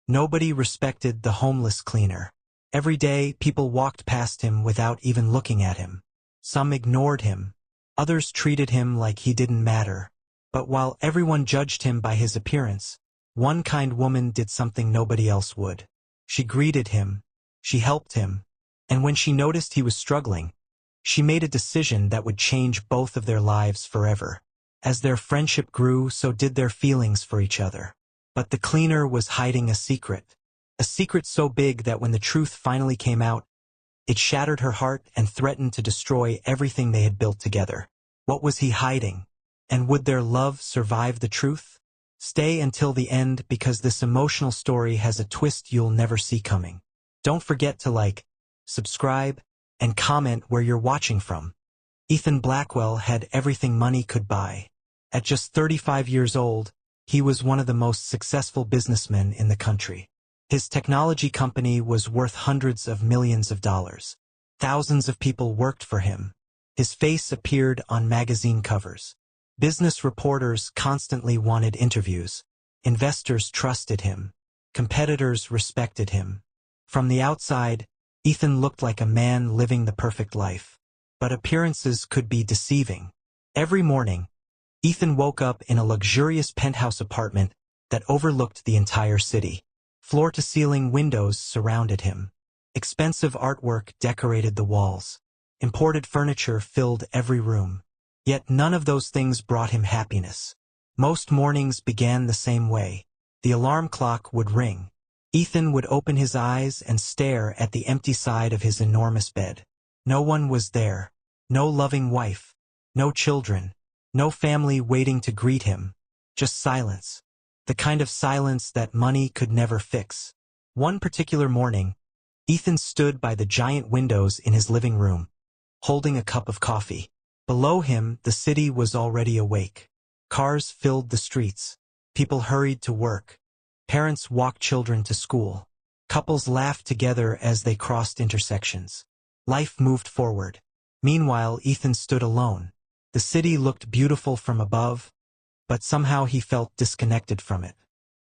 Nobody respected the homeless cleaner. Every day, people walked past him without even looking at him. Some ignored him. Others treated him like he didn't matter. But while everyone judged him by his appearance, one kind woman did something nobody else would. She greeted him. She helped him. And when she noticed he was struggling, she made a decision that would change both of their lives forever. As their friendship grew, so did their feelings for each other. But the cleaner was hiding a secret so big that when the truth finally came out, it shattered her heart and threatened to destroy everything they had built together. What was he hiding? And would their love survive the truth? Stay until the end because this emotional story has a twist you'll never see coming. Don't forget to like, subscribe, and comment where you're watching from. Ethan Blackwell had everything money could buy. At just 35 years old, he was one of the most successful businessmen in the country. His technology company was worth hundreds of millions of dollars. Thousands of people worked for him. His face appeared on magazine covers. Business reporters constantly wanted interviews. Investors trusted him. Competitors respected him. From the outside, Ethan looked like a man living the perfect life. But appearances could be deceiving. Every morning, Ethan woke up in a luxurious penthouse apartment that overlooked the entire city. Floor-to-ceiling windows surrounded him. Expensive artwork decorated the walls. Imported furniture filled every room. Yet none of those things brought him happiness. Most mornings began the same way. The alarm clock would ring. Ethan would open his eyes and stare at the empty side of his enormous bed. No one was there. No loving wife. No children. No family waiting to greet him. Just silence. The kind of silence that money could never fix. One particular morning, Ethan stood by the giant windows in his living room, holding a cup of coffee. Below him, the city was already awake. Cars filled the streets. People hurried to work. Parents walked children to school. Couples laughed together as they crossed intersections. Life moved forward. Meanwhile, Ethan stood alone. The city looked beautiful from above, but somehow he felt disconnected from it.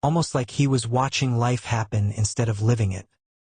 Almost like he was watching life happen instead of living it.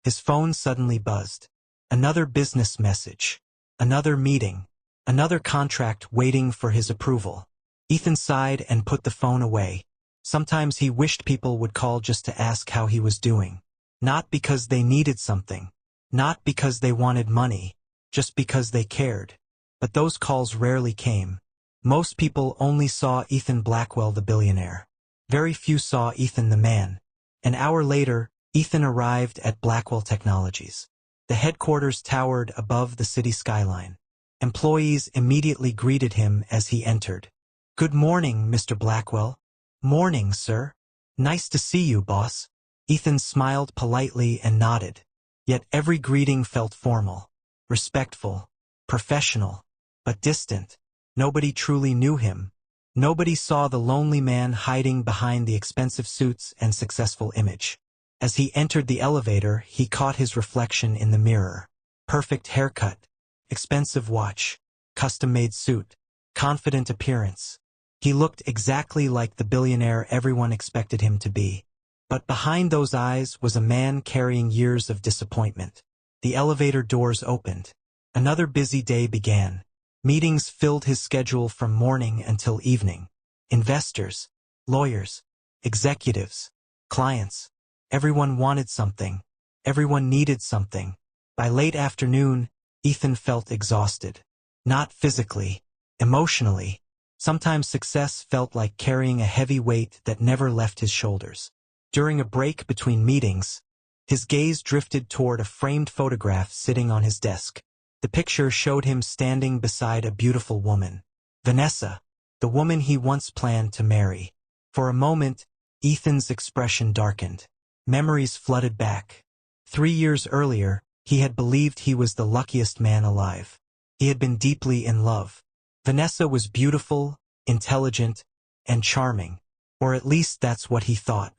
His phone suddenly buzzed. Another business message. Another meeting. Another contract waiting for his approval. Ethan sighed and put the phone away. Sometimes he wished people would call just to ask how he was doing. Not because they needed something. Not because they wanted money. Just because they cared. But those calls rarely came. Most people only saw Ethan Blackwell the billionaire. Very few saw Ethan the man. An hour later, Ethan arrived at Blackwell Technologies. The headquarters towered above the city skyline. Employees immediately greeted him as he entered. "Good morning, Mr. Blackwell." "Morning, sir." "Nice to see you, boss." Ethan smiled politely and nodded. Yet every greeting felt formal, respectful, professional, but distant. Nobody truly knew him. Nobody saw the lonely man hiding behind the expensive suits and successful image. As he entered the elevator, he caught his reflection in the mirror. Perfect haircut, expensive watch, custom-made suit, confident appearance. He looked exactly like the billionaire everyone expected him to be. But behind those eyes was a man carrying years of disappointment. The elevator doors opened. Another busy day began. Meetings filled his schedule from morning until evening. Investors, lawyers, executives, clients. Everyone wanted something. Everyone needed something. By late afternoon, Ethan felt exhausted. Not physically, emotionally. Sometimes success felt like carrying a heavy weight that never left his shoulders. During a break between meetings, his gaze drifted toward a framed photograph sitting on his desk. The picture showed him standing beside a beautiful woman. Vanessa, the woman he once planned to marry. For a moment, Ethan's expression darkened. Memories flooded back. 3 years earlier, he had believed he was the luckiest man alive. He had been deeply in love. Vanessa was beautiful, intelligent, and charming. Or at least that's what he thought.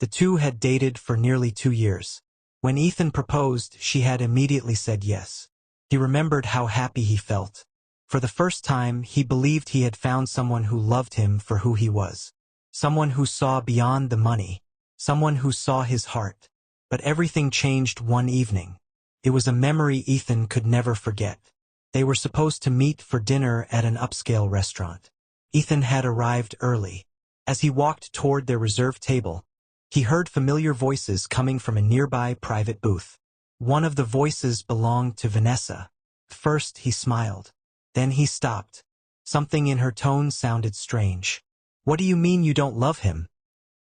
The two had dated for nearly 2 years. When Ethan proposed, she had immediately said yes. He remembered how happy he felt. For the first time, he believed he had found someone who loved him for who he was. Someone who saw beyond the money. someone who saw his heart. But everything changed one evening. It was a memory Ethan could never forget. They were supposed to meet for dinner at an upscale restaurant. Ethan had arrived early. As he walked toward their reserved table, he heard familiar voices coming from a nearby private booth. One of the voices belonged to Vanessa. First he smiled. Then he stopped. Something in her tone sounded strange. "What do you mean you don't love him?"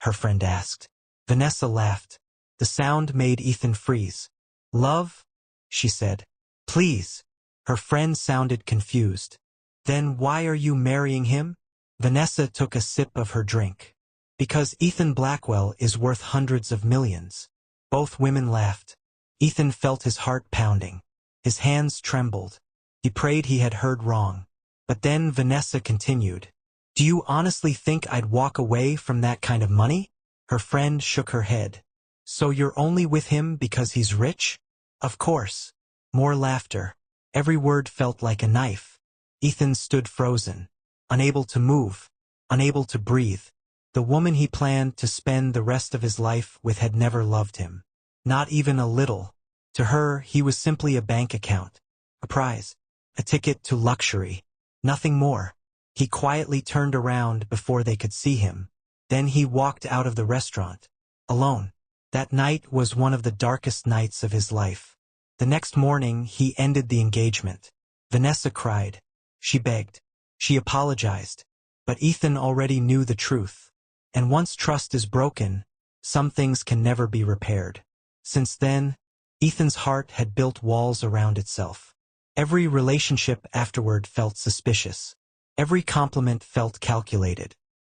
her friend asked. Vanessa laughed. The sound made Ethan freeze. "Love?" she said. "Please." Her friend sounded confused. "Then why are you marrying him?" Vanessa took a sip of her drink. "Because Ethan Blackwell is worth hundreds of millions." Both women laughed. Ethan felt his heart pounding. His hands trembled. He prayed he had heard wrong. But then Vanessa continued. "Do you honestly think I'd walk away from that kind of money?" Her friend shook her head. "So you're only with him because he's rich?" "Of course." More laughter. Every word felt like a knife. Ethan stood frozen, unable to move, unable to breathe. The woman he planned to spend the rest of his life with had never loved him. Not even a little. To her, he was simply a bank account, a prize, a ticket to luxury. Nothing more. He quietly turned around before they could see him. Then he walked out of the restaurant, alone. That night was one of the darkest nights of his life. The next morning, he ended the engagement. Vanessa cried. She begged. She apologized. But Ethan already knew the truth. And once trust is broken, some things can never be repaired. Since then, Ethan's heart had built walls around itself. Every relationship afterward felt suspicious. Every compliment felt calculated.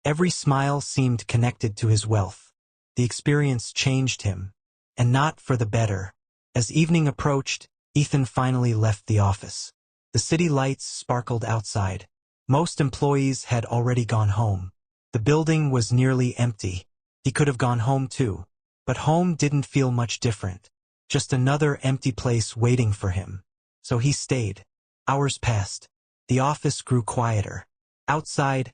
Every smile seemed connected to his wealth. The experience changed him, and not for the better. As evening approached, Ethan finally left the office. The city lights sparkled outside. Most employees had already gone home. The building was nearly empty. He could have gone home too. But home didn't feel much different. Just another empty place waiting for him. So he stayed. Hours passed. The office grew quieter. Outside,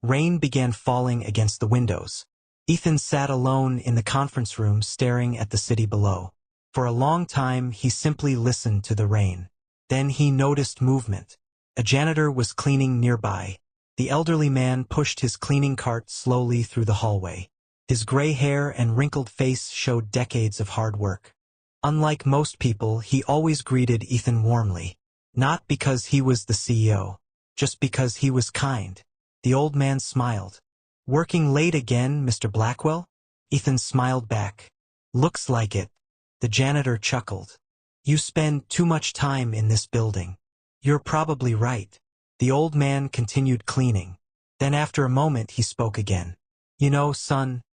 rain began falling against the windows. Ethan sat alone in the conference room staring at the city below. For a long time he simply listened to the rain. Then he noticed movement. A janitor was cleaning nearby. The elderly man pushed his cleaning cart slowly through the hallway. His gray hair and wrinkled face showed decades of hard work. Unlike most people, he always greeted Ethan warmly. Not because he was the CEO, just because he was kind. The old man smiled. "Working late again, Mr. Blackwell?" Ethan smiled back. "Looks like it." The janitor chuckled. "You spend too much time in this building." "You're probably right." The old man continued cleaning. Then after a moment he spoke again. "You know, son,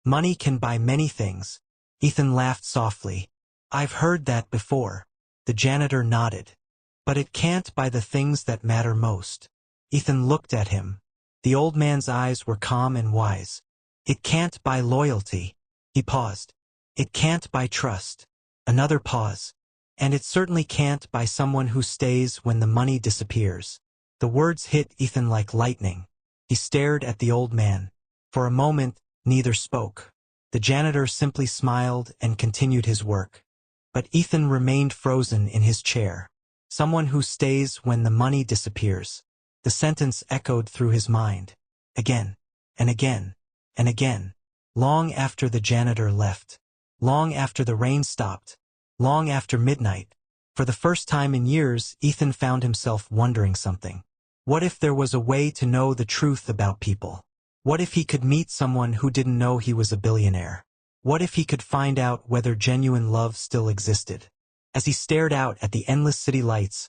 money can buy many things." Ethan laughed softly. "I've heard that before." The janitor nodded. "But it can't buy the things that matter most." Ethan looked at him. The old man's eyes were calm and wise. "It can't buy loyalty." He paused. "It can't buy trust." Another pause. "And it certainly can't buy someone who stays when the money disappears." The words hit Ethan like lightning. He stared at the old man. For a moment, neither spoke. The janitor simply smiled and continued his work. But Ethan remained frozen in his chair. "Someone who stays when the money disappears." The sentence echoed through his mind. Again, and again, and again. Long after the janitor left. Long after the rain stopped. Long after midnight. For the first time in years, Ethan found himself wondering something. What if there was a way to know the truth about people? What if he could meet someone who didn't know he was a billionaire? What if he could find out whether genuine love still existed? As he stared out at the endless city lights,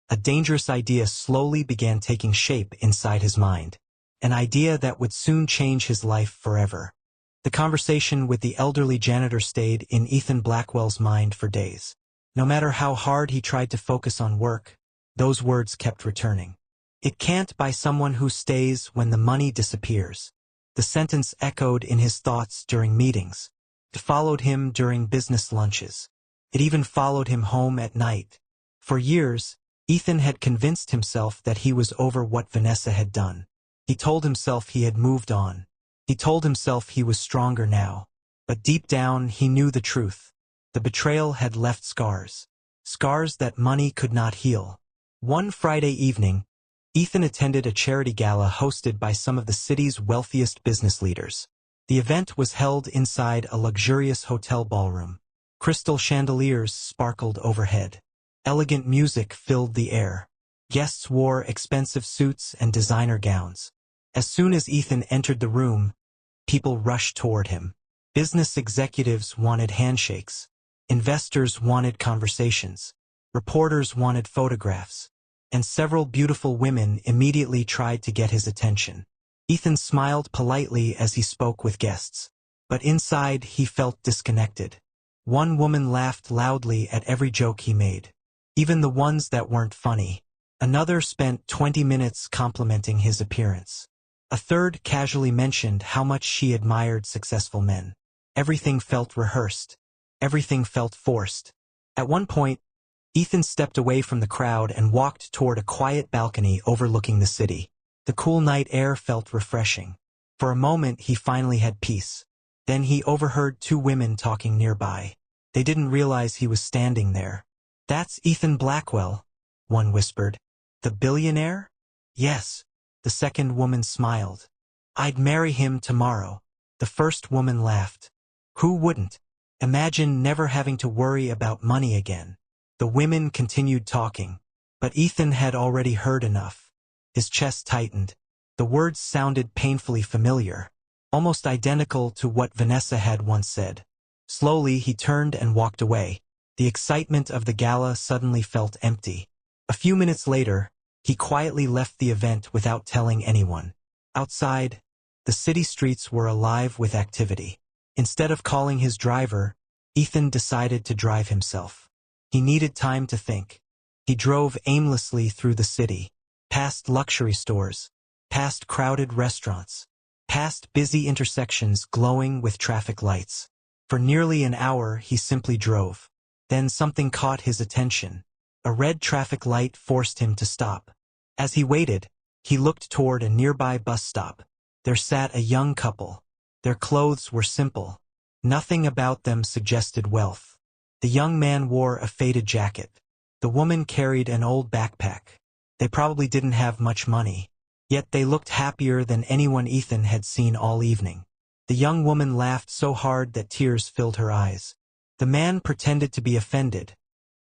a dangerous idea slowly began taking shape inside his mind. An idea that would soon change his life forever. The conversation with the elderly janitor stayed in Ethan Blackwell's mind for days. No matter how hard he tried to focus on work, those words kept returning. "It can't buy someone who stays when the money disappears." The sentence echoed in his thoughts during meetings. It followed him during business lunches. It even followed him home at night. For years, Ethan had convinced himself that he was over what Vanessa had done. He told himself he had moved on. He told himself he was stronger now. But deep down, he knew the truth. The betrayal had left scars. Scars that money could not heal. One Friday evening, Ethan attended a charity gala hosted by some of the city's wealthiest business leaders. The event was held inside a luxurious hotel ballroom. Crystal chandeliers sparkled overhead. Elegant music filled the air. Guests wore expensive suits and designer gowns. As soon as Ethan entered the room, people rushed toward him. Business executives wanted handshakes. Investors wanted conversations. Reporters wanted photographs. And several beautiful women immediately tried to get his attention. Ethan smiled politely as he spoke with guests. But inside, he felt disconnected. One woman laughed loudly at every joke he made. Even the ones that weren't funny. Another spent 20 minutes complimenting his appearance. A third casually mentioned how much she admired successful men. Everything felt rehearsed. Everything felt forced. At one point, Ethan stepped away from the crowd and walked toward a quiet balcony overlooking the city. The cool night air felt refreshing. For a moment, he finally had peace. Then he overheard two women talking nearby. They didn't realize he was standing there. "That's Ethan Blackwell," one whispered. "The billionaire?" "Yes." The second woman smiled. "I'd marry him tomorrow." The first woman laughed. "Who wouldn't? Imagine never having to worry about money again." The women continued talking. But Ethan had already heard enough. His chest tightened. The words sounded painfully familiar, almost identical to what Vanessa had once said. Slowly, he turned and walked away. The excitement of the gala suddenly felt empty. A few minutes later, he quietly left the event without telling anyone. Outside, the city streets were alive with activity. Instead of calling his driver, Ethan decided to drive himself. He needed time to think. He drove aimlessly through the city, past luxury stores, past crowded restaurants, past busy intersections glowing with traffic lights. For nearly an hour, he simply drove. Then something caught his attention. A red traffic light forced him to stop. As he waited, he looked toward a nearby bus stop. There sat a young couple. Their clothes were simple. Nothing about them suggested wealth. The young man wore a faded jacket. The woman carried an old backpack. They probably didn't have much money. Yet they looked happier than anyone Ethan had seen all evening. The young woman laughed so hard that tears filled her eyes. The man pretended to be offended,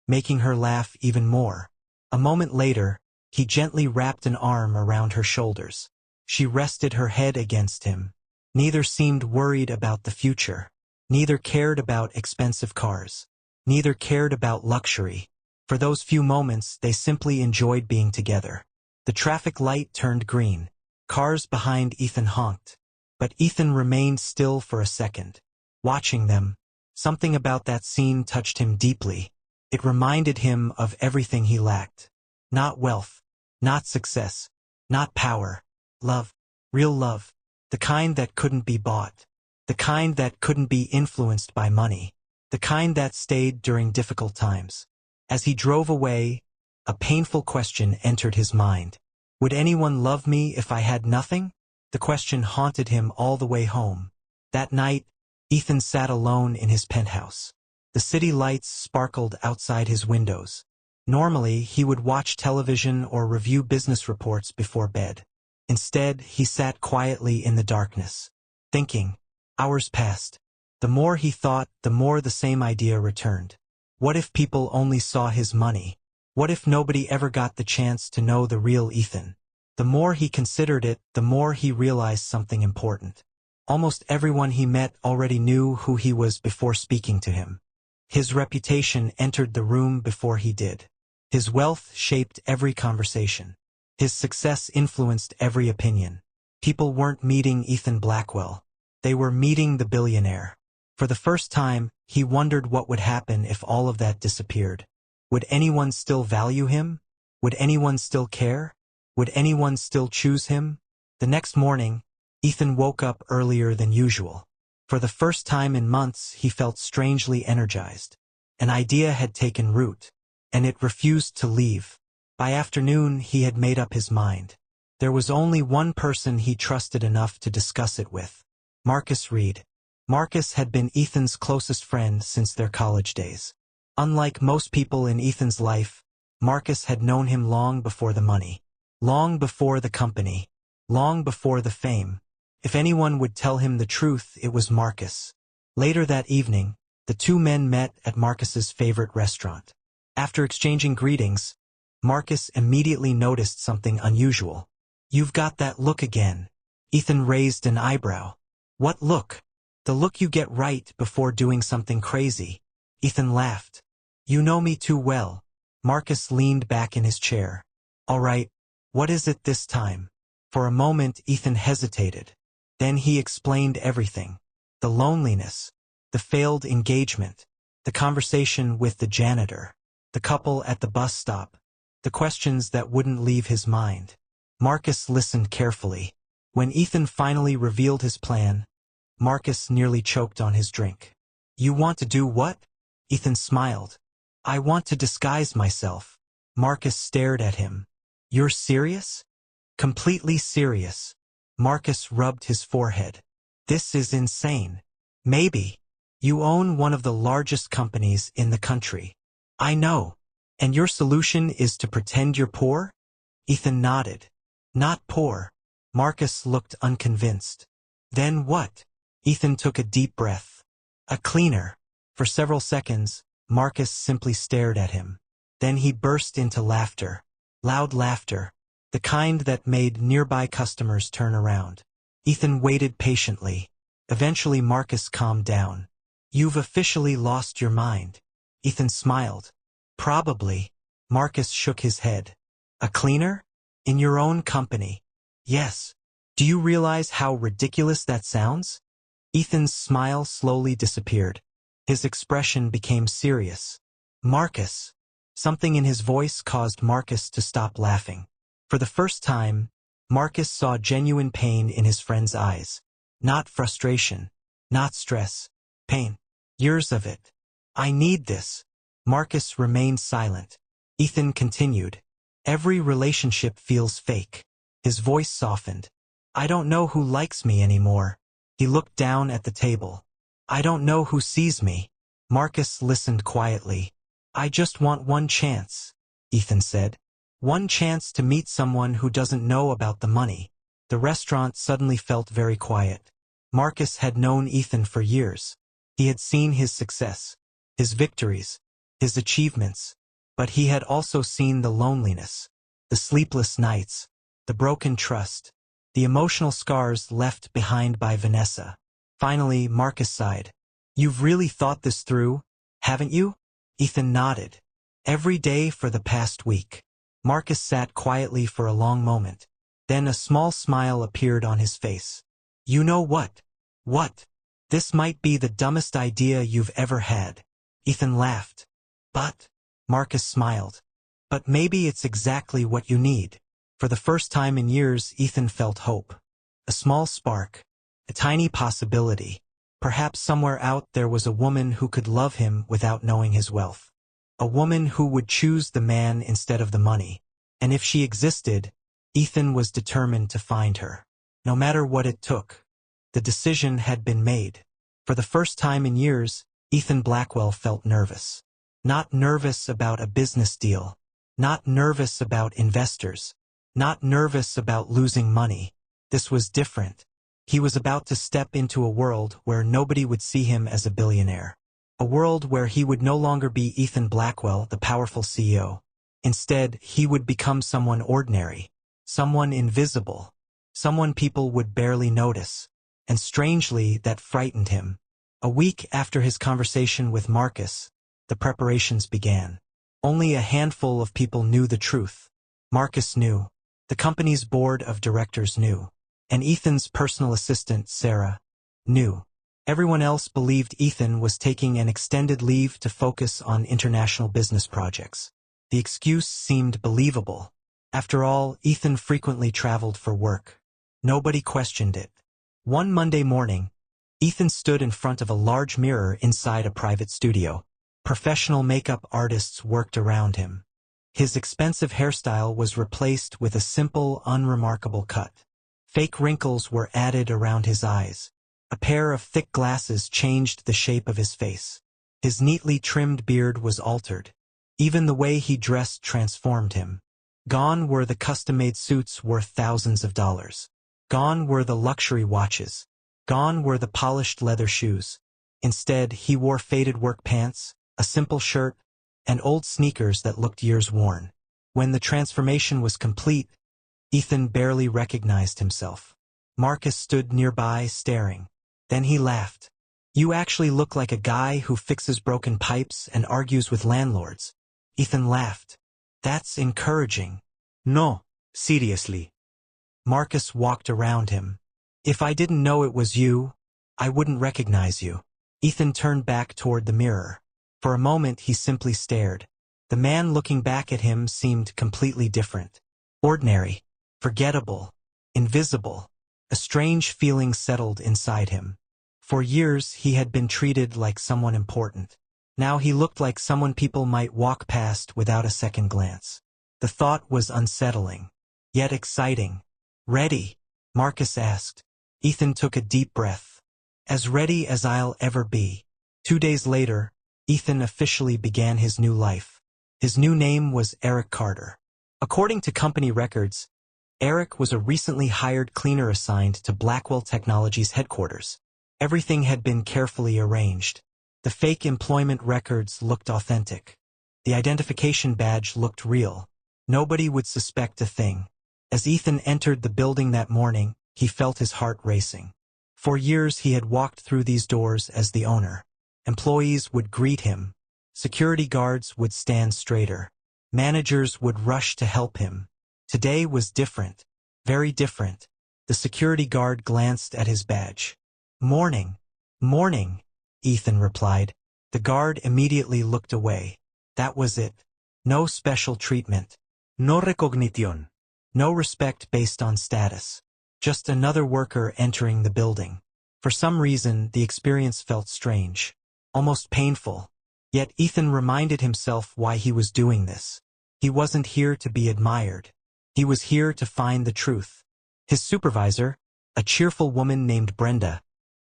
making her laugh even more. A moment later, he gently wrapped an arm around her shoulders. She rested her head against him. Neither seemed worried about the future. Neither cared about expensive cars. Neither cared about luxury. For those few moments, they simply enjoyed being together. The traffic light turned green. Cars behind Ethan honked. But Ethan remained still for a second. Watching them, something about that scene touched him deeply. It reminded him of everything he lacked. Not wealth, not success, not power. Love, real love. The kind that couldn't be bought. The kind that couldn't be influenced by money. The kind that stayed during difficult times. As he drove away, a painful question entered his mind. Would anyone love me if I had nothing? The question haunted him all the way home. That night, Ethan sat alone in his penthouse. The city lights sparkled outside his windows. Normally, he would watch television or review business reports before bed. Instead, he sat quietly in the darkness, thinking. Hours passed. The more he thought, the more the same idea returned. What if people only saw his money? What if nobody ever got the chance to know the real Ethan? The more he considered it, the more he realized something important. Almost everyone he met already knew who he was before speaking to him. His reputation entered the room before he did. His wealth shaped every conversation. His success influenced every opinion. People weren't meeting Ethan Blackwell. They were meeting the billionaire. For the first time, he wondered what would happen if all of that disappeared. Would anyone still value him? Would anyone still care? Would anyone still choose him? The next morning, Ethan woke up earlier than usual. For the first time in months, he felt strangely energized. An idea had taken root, and it refused to leave. By afternoon, he had made up his mind. There was only one person he trusted enough to discuss it with. Marcus Reed. Marcus had been Ethan's closest friend since their college days. Unlike most people in Ethan's life, Marcus had known him long before the money, long before the company, long before the fame. If anyone would tell him the truth, it was Marcus. Later that evening, the two men met at Marcus's favorite restaurant. After exchanging greetings, Marcus immediately noticed something unusual. "You've got that look again." Ethan raised an eyebrow. "What look?" "The look you get right before doing something crazy." Ethan laughed. "You know me too well." Marcus leaned back in his chair. "All right, what is it this time?" For a moment Ethan hesitated. Then he explained everything. The loneliness, the failed engagement, the conversation with the janitor, the couple at the bus stop, the questions that wouldn't leave his mind. Marcus listened carefully. When Ethan finally revealed his plan, Marcus nearly choked on his drink. "You want to do what?" Ethan smiled. "I want to disguise myself." Marcus stared at him. "You're serious?" "Completely serious." Marcus rubbed his forehead. "This is insane." "Maybe. You own one of the largest companies in the country." "I know. And your solution is to pretend you're poor?" Ethan nodded. "Not poor." Marcus looked unconvinced. "Then what?" Ethan took a deep breath. "A cleaner." For several seconds, Marcus simply stared at him. Then he burst into laughter. Loud laughter. The kind that made nearby customers turn around. Ethan waited patiently. Eventually Marcus calmed down. "You've officially lost your mind." Ethan smiled. "Probably." Marcus shook his head. "A cleaner? In your own company?" "Yes." "Do you realize how ridiculous that sounds?" Ethan's smile slowly disappeared. His expression became serious. "Marcus." Something in his voice caused Marcus to stop laughing. For the first time, Marcus saw genuine pain in his friend's eyes. Not frustration. Not stress. Pain. Years of it. "I need this." Marcus remained silent. Ethan continued. "Every relationship feels fake." His voice softened. "I don't know who likes me anymore." He looked down at the table. "I don't know who sees me." Marcus listened quietly. "I just want one chance," Ethan said. "One chance to meet someone who doesn't know about the money." The restaurant suddenly felt very quiet. Marcus had known Ethan for years. He had seen his success, his victories, his achievements. But he had also seen the loneliness, the sleepless nights, the broken trust, the emotional scars left behind by Vanessa. Finally, Marcus sighed. "You've really thought this through, haven't you?" Ethan nodded. "Every day for the past week." Marcus sat quietly for a long moment. Then a small smile appeared on his face. "You know what?" "What?" "This might be the dumbest idea you've ever had." Ethan laughed. "But," Marcus smiled. "But maybe it's exactly what you need." For the first time in years, Ethan felt hope. A small spark. A tiny possibility. Perhaps somewhere out there was a woman who could love him without knowing his wealth. A woman who would choose the man instead of the money. And if she existed, Ethan was determined to find her. No matter what it took. The decision had been made. For the first time in years, Ethan Blackwell felt nervous. Not nervous about a business deal. Not nervous about investors. Not nervous about losing money. This was different. He was about to step into a world where nobody would see him as a billionaire. A world where he would no longer be Ethan Blackwell, the powerful CEO. Instead, he would become someone ordinary, someone invisible, someone people would barely notice. And strangely, that frightened him. A week after his conversation with Marcus, the preparations began. Only a handful of people knew the truth. Marcus knew. The company's board of directors knew. And Ethan's personal assistant, Sarah, knew. Everyone else believed Ethan was taking an extended leave to focus on international business projects. The excuse seemed believable. After all, Ethan frequently traveled for work. Nobody questioned it. One Monday morning, Ethan stood in front of a large mirror inside a private studio. Professional makeup artists worked around him. His expensive hairstyle was replaced with a simple, unremarkable cut. Fake wrinkles were added around his eyes. A pair of thick glasses changed the shape of his face. His neatly trimmed beard was altered. Even the way he dressed transformed him. Gone were the custom-made suits worth thousands of dollars. Gone were the luxury watches. Gone were the polished leather shoes. Instead, he wore faded work pants, a simple shirt, and old sneakers that looked years worn. When the transformation was complete, Ethan barely recognized himself. Marcus stood nearby, staring. Then he laughed. "You actually look like a guy who fixes broken pipes and argues with landlords." Ethan laughed. "That's encouraging." "No, seriously." Marcus walked around him. "If I didn't know it was you, I wouldn't recognize you." Ethan turned back toward the mirror. For a moment he simply stared. The man looking back at him seemed completely different. Ordinary, forgettable, invisible. A strange feeling settled inside him. For years he had been treated like someone important. Now he looked like someone people might walk past without a second glance. The thought was unsettling, yet exciting. "Ready?" Marcus asked. Ethan took a deep breath. "As ready as I'll ever be." 2 days later, Ethan officially began his new life. His new name was Eric Carter. According to company records, Eric was a recently hired cleaner assigned to Blackwell Technologies headquarters. Everything had been carefully arranged. The fake employment records looked authentic. The identification badge looked real. Nobody would suspect a thing. As Ethan entered the building that morning, he felt his heart racing. For years he had walked through these doors as the owner. Employees would greet him. Security guards would stand straighter. Managers would rush to help him. Today was different. Very different. The security guard glanced at his badge. "Morning. Morning," Ethan replied. The guard immediately looked away. That was it. No special treatment. No recognition. No respect based on status. Just another worker entering the building. For some reason, the experience felt strange. Almost painful. Yet Ethan reminded himself why he was doing this. He wasn't here to be admired. He was here to find the truth. His supervisor, a cheerful woman named Brenda,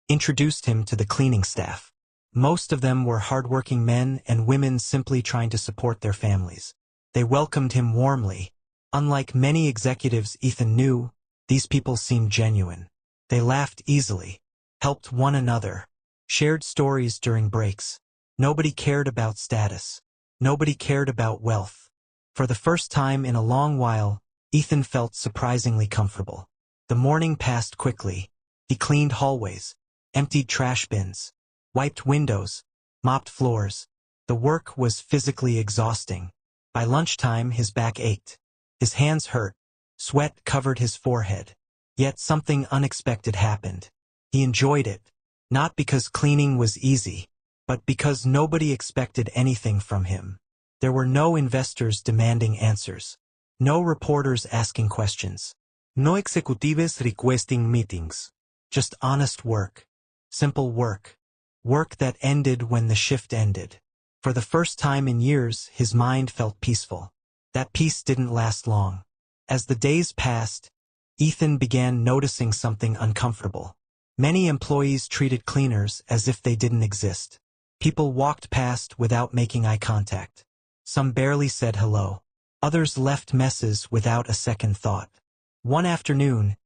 introduced him to the cleaning staff. Most of them were hardworking men and women simply trying to support their families. They welcomed him warmly. Unlike many executives Ethan knew, these people seemed genuine. They laughed easily, helped one another, shared stories during breaks. Nobody cared about status. Nobody cared about wealth. For the first time in a long while, Ethan felt surprisingly comfortable. The morning passed quickly. He cleaned hallways, emptied trash bins, wiped windows, mopped floors. The work was physically exhausting. By lunchtime, his back ached. His hands hurt. Sweat covered his forehead. Yet something unexpected happened. He enjoyed it, not because cleaning was easy, but because nobody expected anything from him. There were no investors demanding answers. No reporters asking questions. No executives requesting meetings. Just honest work. Simple work. Work that ended when the shift ended. For the first time in years, his mind felt peaceful. That peace didn't last long. As the days passed, Ethan began noticing something uncomfortable. Many employees treated cleaners as if they didn't exist. People walked past without making eye contact. Some barely said hello. Others left messes without a second thought. One afternoon,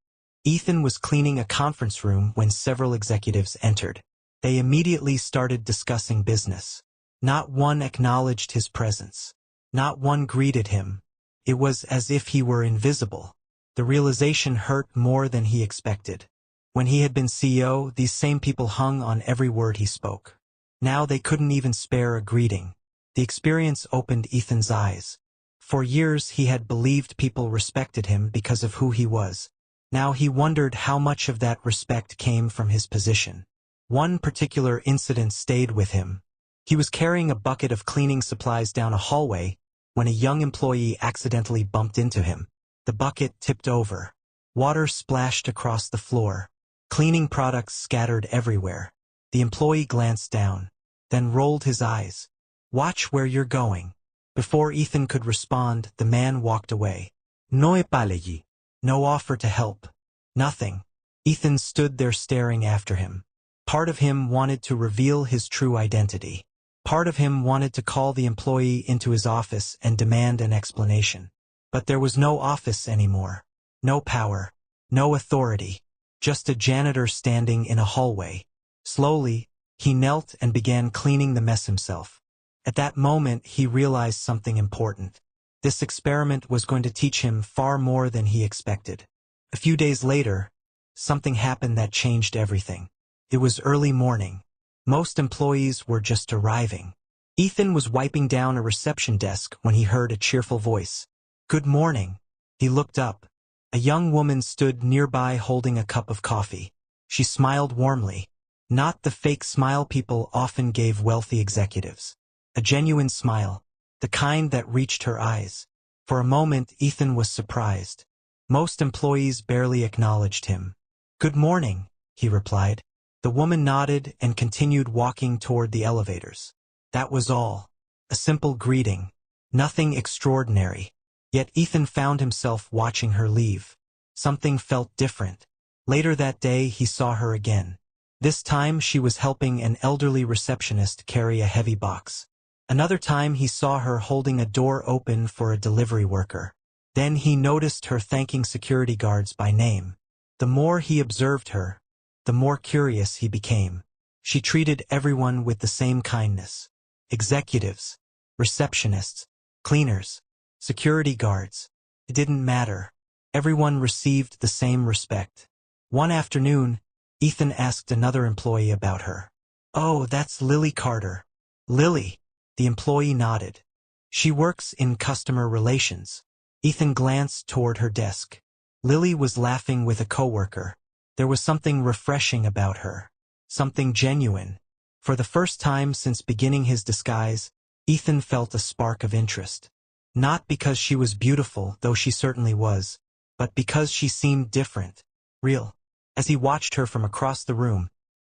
Ethan was cleaning a conference room when several executives entered. They immediately started discussing business. Not one acknowledged his presence. Not one greeted him. It was as if he were invisible. The realization hurt more than he expected. When he had been CEO, these same people hung on every word he spoke. Now they couldn't even spare a greeting. The experience opened Ethan's eyes. For years he had believed people respected him because of who he was. Now he wondered how much of that respect came from his position. One particular incident stayed with him. He was carrying a bucket of cleaning supplies down a hallway when a young employee accidentally bumped into him. The bucket tipped over. Water splashed across the floor. Cleaning products scattered everywhere. The employee glanced down, then rolled his eyes. "Watch where you're going." Before Ethan could respond, the man walked away. No apology. No offer to help. Nothing. Ethan stood there staring after him. Part of him wanted to reveal his true identity. Part of him wanted to call the employee into his office and demand an explanation. But there was no office anymore. No power. No authority. Just a janitor standing in a hallway. Slowly, he knelt and began cleaning the mess himself. At that moment, he realized something important. This experiment was going to teach him far more than he expected. A few days later, something happened that changed everything. It was early morning. Most employees were just arriving. Ethan was wiping down a reception desk when he heard a cheerful voice. "Good morning." He looked up. A young woman stood nearby holding a cup of coffee. She smiled warmly. Not the fake smile people often gave wealthy executives. A genuine smile. The kind that reached her eyes. For a moment, Ethan was surprised. Most employees barely acknowledged him. "Good morning," he replied. The woman nodded and continued walking toward the elevators. That was all. A simple greeting. Nothing extraordinary. Yet Ethan found himself watching her leave. Something felt different. Later that day, he saw her again. This time, she was helping an elderly receptionist carry a heavy box. Another time, he saw her holding a door open for a delivery worker. Then he noticed her thanking security guards by name. The more he observed her, the more curious he became. She treated everyone with the same kindness. Executives, receptionists, cleaners, security guards. It didn't matter. Everyone received the same respect. One afternoon, Ethan asked another employee about her. "Oh, that's Lily Carter." "Lily?" The employee nodded. "She works in customer relations." Ethan glanced toward her desk. Lily was laughing with a coworker. There was something refreshing about her. Something genuine. For the first time since beginning his disguise, Ethan felt a spark of interest. Not because she was beautiful, though she certainly was, but because she seemed different, real. As he watched her from across the room,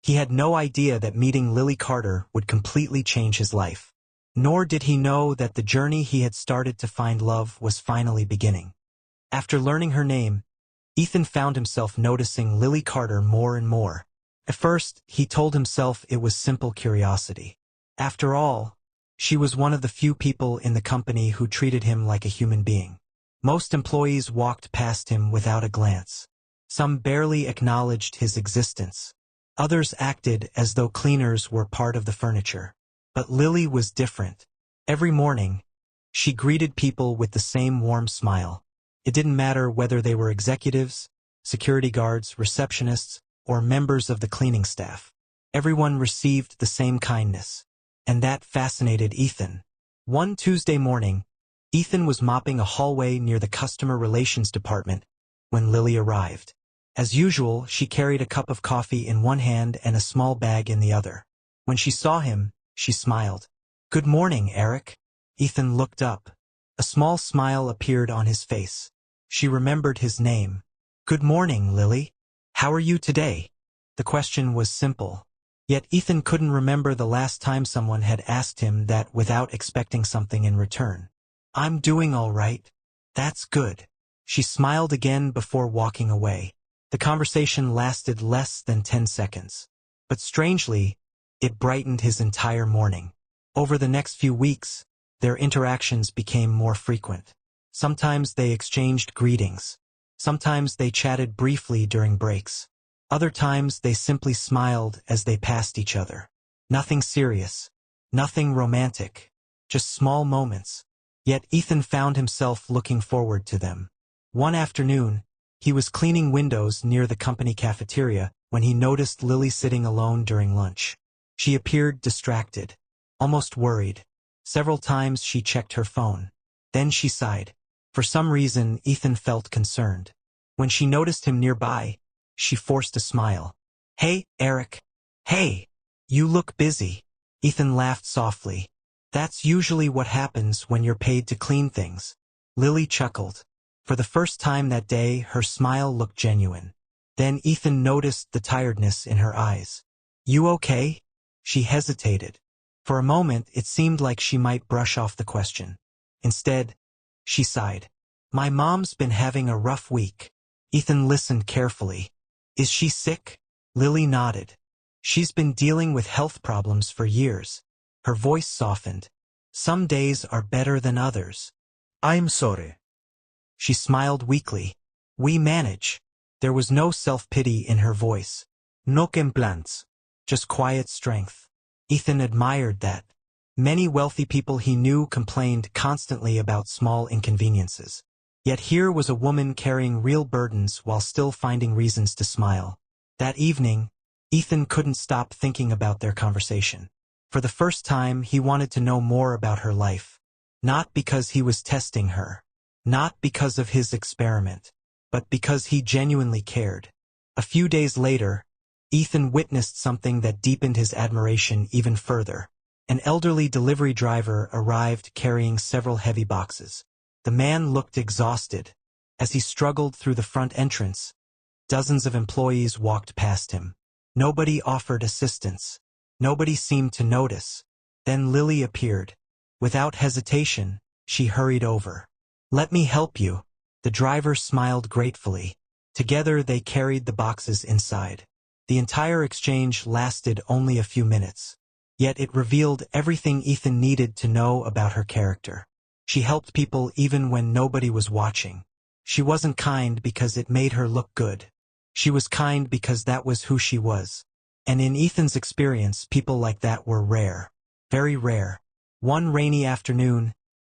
he had no idea that meeting Lily Carter would completely change his life. Nor did he know that the journey he had started to find love was finally beginning. After learning her name, Ethan found himself noticing Lily Carter more and more. At first, he told himself it was simple curiosity. After all, she was one of the few people in the company who treated him like a human being. Most employees walked past him without a glance. Some barely acknowledged his existence. Others acted as though cleaners were part of the furniture. But Lily was different. Every morning, she greeted people with the same warm smile. It didn't matter whether they were executives, security guards, receptionists, or members of the cleaning staff. Everyone received the same kindness. And that fascinated Ethan. One Tuesday morning, Ethan was mopping a hallway near the customer relations department when Lily arrived. As usual, she carried a cup of coffee in one hand and a small bag in the other. When she saw him, she smiled. "Good morning, Eric." Ethan looked up. A small smile appeared on his face. She remembered his name. "Good morning, Lily. How are you today?" The question was simple. Yet Ethan couldn't remember the last time someone had asked him that without expecting something in return. "I'm doing all right." "That's good." She smiled again before walking away. The conversation lasted less than 10 seconds. But strangely, it brightened his entire morning. Over the next few weeks, their interactions became more frequent. Sometimes they exchanged greetings. Sometimes they chatted briefly during breaks. Other times they simply smiled as they passed each other. Nothing serious. Nothing romantic. Just small moments. Yet Ethan found himself looking forward to them. One afternoon, he was cleaning windows near the company cafeteria when he noticed Lily sitting alone during lunch. She appeared distracted, almost worried. Several times she checked her phone. Then she sighed. For some reason, Ethan felt concerned. When she noticed him nearby, she forced a smile. "Hey, Eric." "Hey, you look busy." Ethan laughed softly. "That's usually what happens when you're paid to clean things." Lily chuckled. For the first time that day, her smile looked genuine. Then Ethan noticed the tiredness in her eyes. "You okay?" She hesitated. For a moment, it seemed like she might brush off the question. Instead, she sighed. "My mom's been having a rough week." Ethan listened carefully. "Is she sick?" Lily nodded. She's been dealing with health problems for years. Her voice softened. Some days are better than others. I'm sorry. She smiled weakly. We manage. There was no self-pity in her voice. No complaints. Just quiet strength. Ethan admired that. Many wealthy people he knew complained constantly about small inconveniences. Yet here was a woman carrying real burdens while still finding reasons to smile. That evening, Ethan couldn't stop thinking about their conversation. For the first time, he wanted to know more about her life. Not because he was testing her. Not because of his experiment. But because he genuinely cared. A few days later, Ethan witnessed something that deepened his admiration even further. An elderly delivery driver arrived carrying several heavy boxes. The man looked exhausted. As he struggled through the front entrance, dozens of employees walked past him. Nobody offered assistance. Nobody seemed to notice. Then Lily appeared. Without hesitation, she hurried over. Let me help you. The driver smiled gratefully. Together they carried the boxes inside. The entire exchange lasted only a few minutes. Yet it revealed everything Ethan needed to know about her character. She helped people even when nobody was watching. She wasn't kind because it made her look good. She was kind because that was who she was. And in Ethan's experience, people like that were rare. Very rare. One rainy afternoon,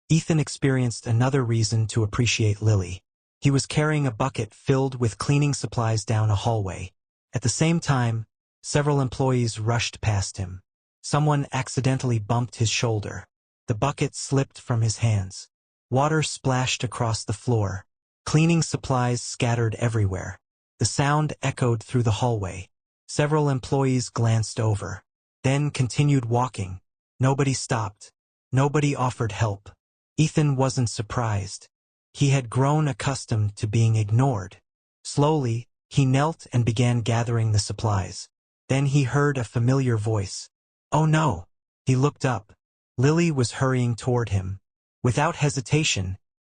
Ethan experienced another reason to appreciate Lily. He was carrying a bucket filled with cleaning supplies down a hallway. At the same time, several employees rushed past him. Someone accidentally bumped his shoulder. The bucket slipped from his hands. Water splashed across the floor. Cleaning supplies scattered everywhere. The sound echoed through the hallway. Several employees glanced over, then continued walking. Nobody stopped. Nobody offered help. Ethan wasn't surprised. He had grown accustomed to being ignored. Slowly, he knelt and began gathering the supplies. Then he heard a familiar voice. Oh no! He looked up. Lily was hurrying toward him. Without hesitation,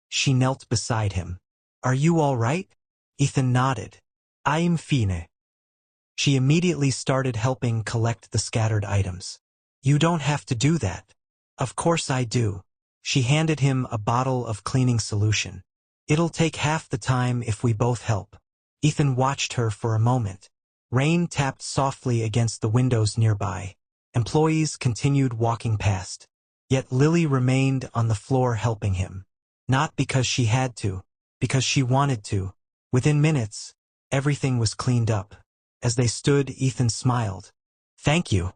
she knelt beside him. Are you all right? Ethan nodded. I'm fine. She immediately started helping collect the scattered items. You don't have to do that. Of course I do. She handed him a bottle of cleaning solution. It'll take half the time if we both help. Ethan watched her for a moment. Rain tapped softly against the windows nearby. Employees continued walking past. Yet Lily remained on the floor helping him. Not because she had to, because she wanted to. Within minutes, everything was cleaned up. As they stood, Ethan smiled. Thank you.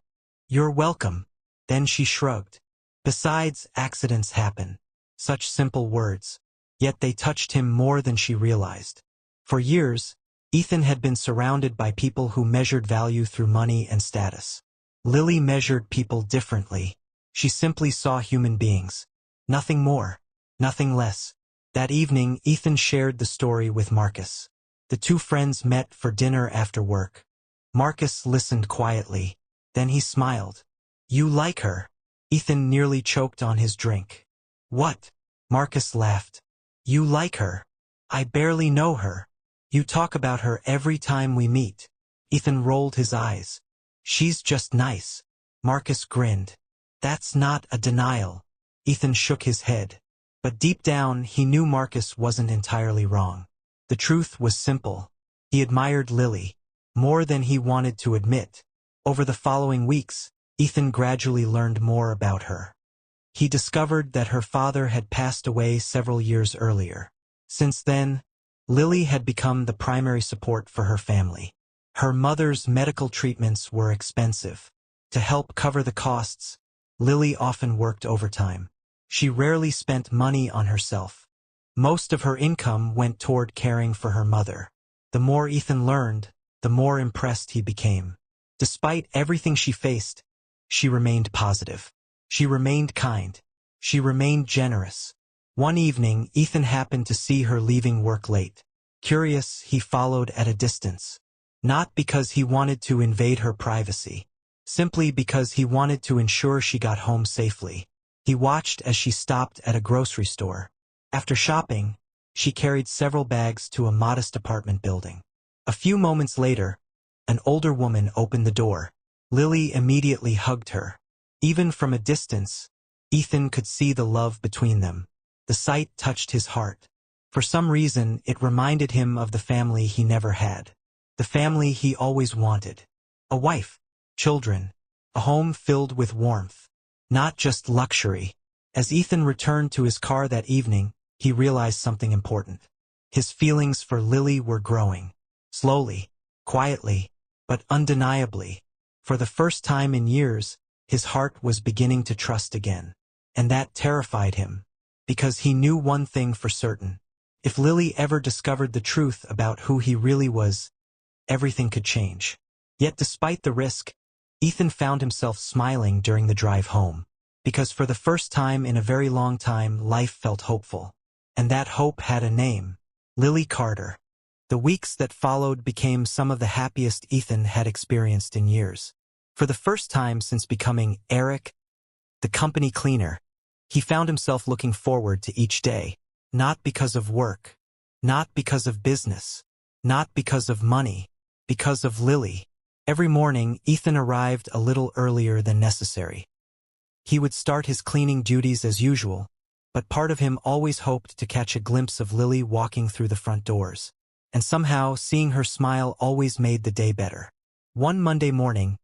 You're welcome. Then she shrugged. Besides, accidents happen. Such simple words. Yet they touched him more than she realized. For years, Ethan had been surrounded by people who measured value through money and status. Lily measured people differently. She simply saw human beings. Nothing more. Nothing less. That evening, Ethan shared the story with Marcus. The two friends met for dinner after work. Marcus listened quietly. Then he smiled. You like her? Ethan nearly choked on his drink. What? Marcus laughed. You like her? I barely know her. You talk about her every time we meet. Ethan rolled his eyes. She's just nice. Marcus grinned. That's not a denial. Ethan shook his head. But deep down, he knew Marcus wasn't entirely wrong. The truth was simple. He admired Lily, more than he wanted to admit. Over the following weeks, Ethan gradually learned more about her. He discovered that her father had passed away several years earlier. Since then, Lily had become the primary support for her family. Her mother's medical treatments were expensive. To help cover the costs, Lily often worked overtime. She rarely spent money on herself. Most of her income went toward caring for her mother. The more Ethan learned, the more impressed he became. Despite everything she faced, she remained positive. She remained kind. She remained generous. One evening, Ethan happened to see her leaving work late. Curious, he followed at a distance. Not because he wanted to invade her privacy. Simply because he wanted to ensure she got home safely. He watched as she stopped at a grocery store. After shopping, she carried several bags to a modest apartment building. A few moments later, an older woman opened the door. Lily immediately hugged her. Even from a distance, Ethan could see the love between them. The sight touched his heart. For some reason, it reminded him of the family he never had. The family he always wanted. A wife, children, a home filled with warmth. Not just luxury. As Ethan returned to his car that evening, he realized something important. His feelings for Lily were growing. Slowly, quietly, but undeniably. For the first time in years, his heart was beginning to trust again. And that terrified him. Because he knew one thing for certain. If Lily ever discovered the truth about who he really was, everything could change. Yet despite the risk, Ethan found himself smiling during the drive home. Because for the first time in a very long time, life felt hopeful. And that hope had a name. Lily Carter. The weeks that followed became some of the happiest Ethan had experienced in years. For the first time since becoming Eric, the company cleaner, he found himself looking forward to each day. Not because of work. Not because of business. Not because of money. Because of Lily. Every morning, Ethan arrived a little earlier than necessary. He would start his cleaning duties as usual, but part of him always hoped to catch a glimpse of Lily walking through the front doors. And somehow, seeing her smile always made the day better. One Monday morning,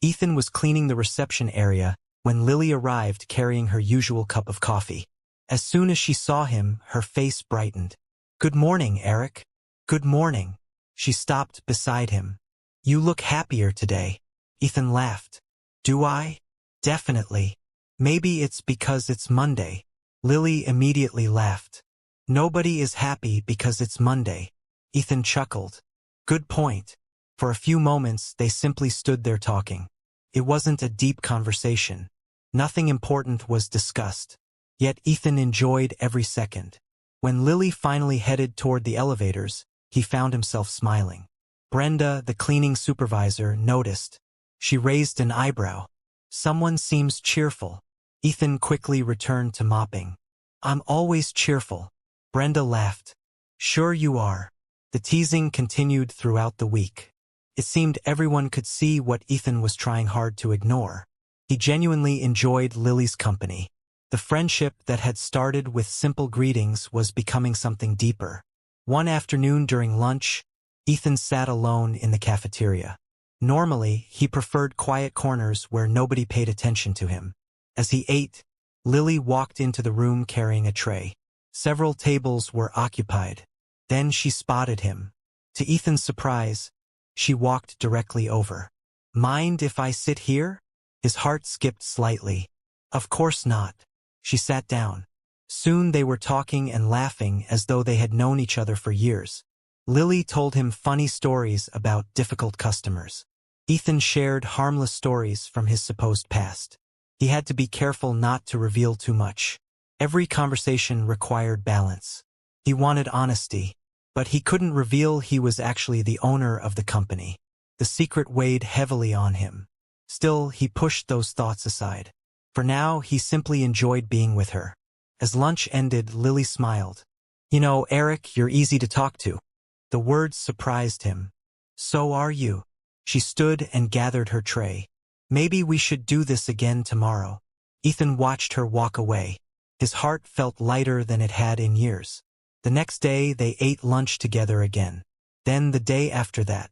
Ethan was cleaning the reception area when Lily arrived carrying her usual cup of coffee. As soon as she saw him, her face brightened. "Good morning, Eric." "Good morning." She stopped beside him. "You look happier today." Ethan laughed. "Do I?" "Definitely. Maybe it's because it's Monday." Lily immediately laughed. "Nobody is happy because it's Monday." Ethan chuckled. "Good point." For a few moments, they simply stood there talking. It wasn't a deep conversation. Nothing important was discussed. Yet Ethan enjoyed every second. When Lily finally headed toward the elevators, he found himself smiling. Brenda, the cleaning supervisor, noticed. She raised an eyebrow. "Someone seems cheerful." Ethan quickly returned to mopping. "I'm always cheerful." Brenda laughed. "Sure you are." The teasing continued throughout the week. It seemed everyone could see what Ethan was trying hard to ignore. He genuinely enjoyed Lily's company. The friendship that had started with simple greetings was becoming something deeper. One afternoon during lunch, Ethan sat alone in the cafeteria. Normally, he preferred quiet corners where nobody paid attention to him. As he ate, Lily walked into the room carrying a tray. Several tables were occupied. Then she spotted him. To Ethan's surprise, she walked directly over. "Mind if I sit here?" His heart skipped slightly. "Of course not." She sat down. Soon they were talking and laughing as though they had known each other for years. Lily told him funny stories about difficult customers. Ethan shared harmless stories from his supposed past. He had to be careful not to reveal too much. Every conversation required balance. He wanted honesty, but he couldn't reveal he was actually the owner of the company. The secret weighed heavily on him. Still, he pushed those thoughts aside. For now, he simply enjoyed being with her. As lunch ended, Lily smiled. "You know, Eric, you're easy to talk to." The words surprised him. "So are you." She stood and gathered her tray. "Maybe we should do this again tomorrow." Ethan watched her walk away. His heart felt lighter than it had in years. The next day, they ate lunch together again. Then the day after that.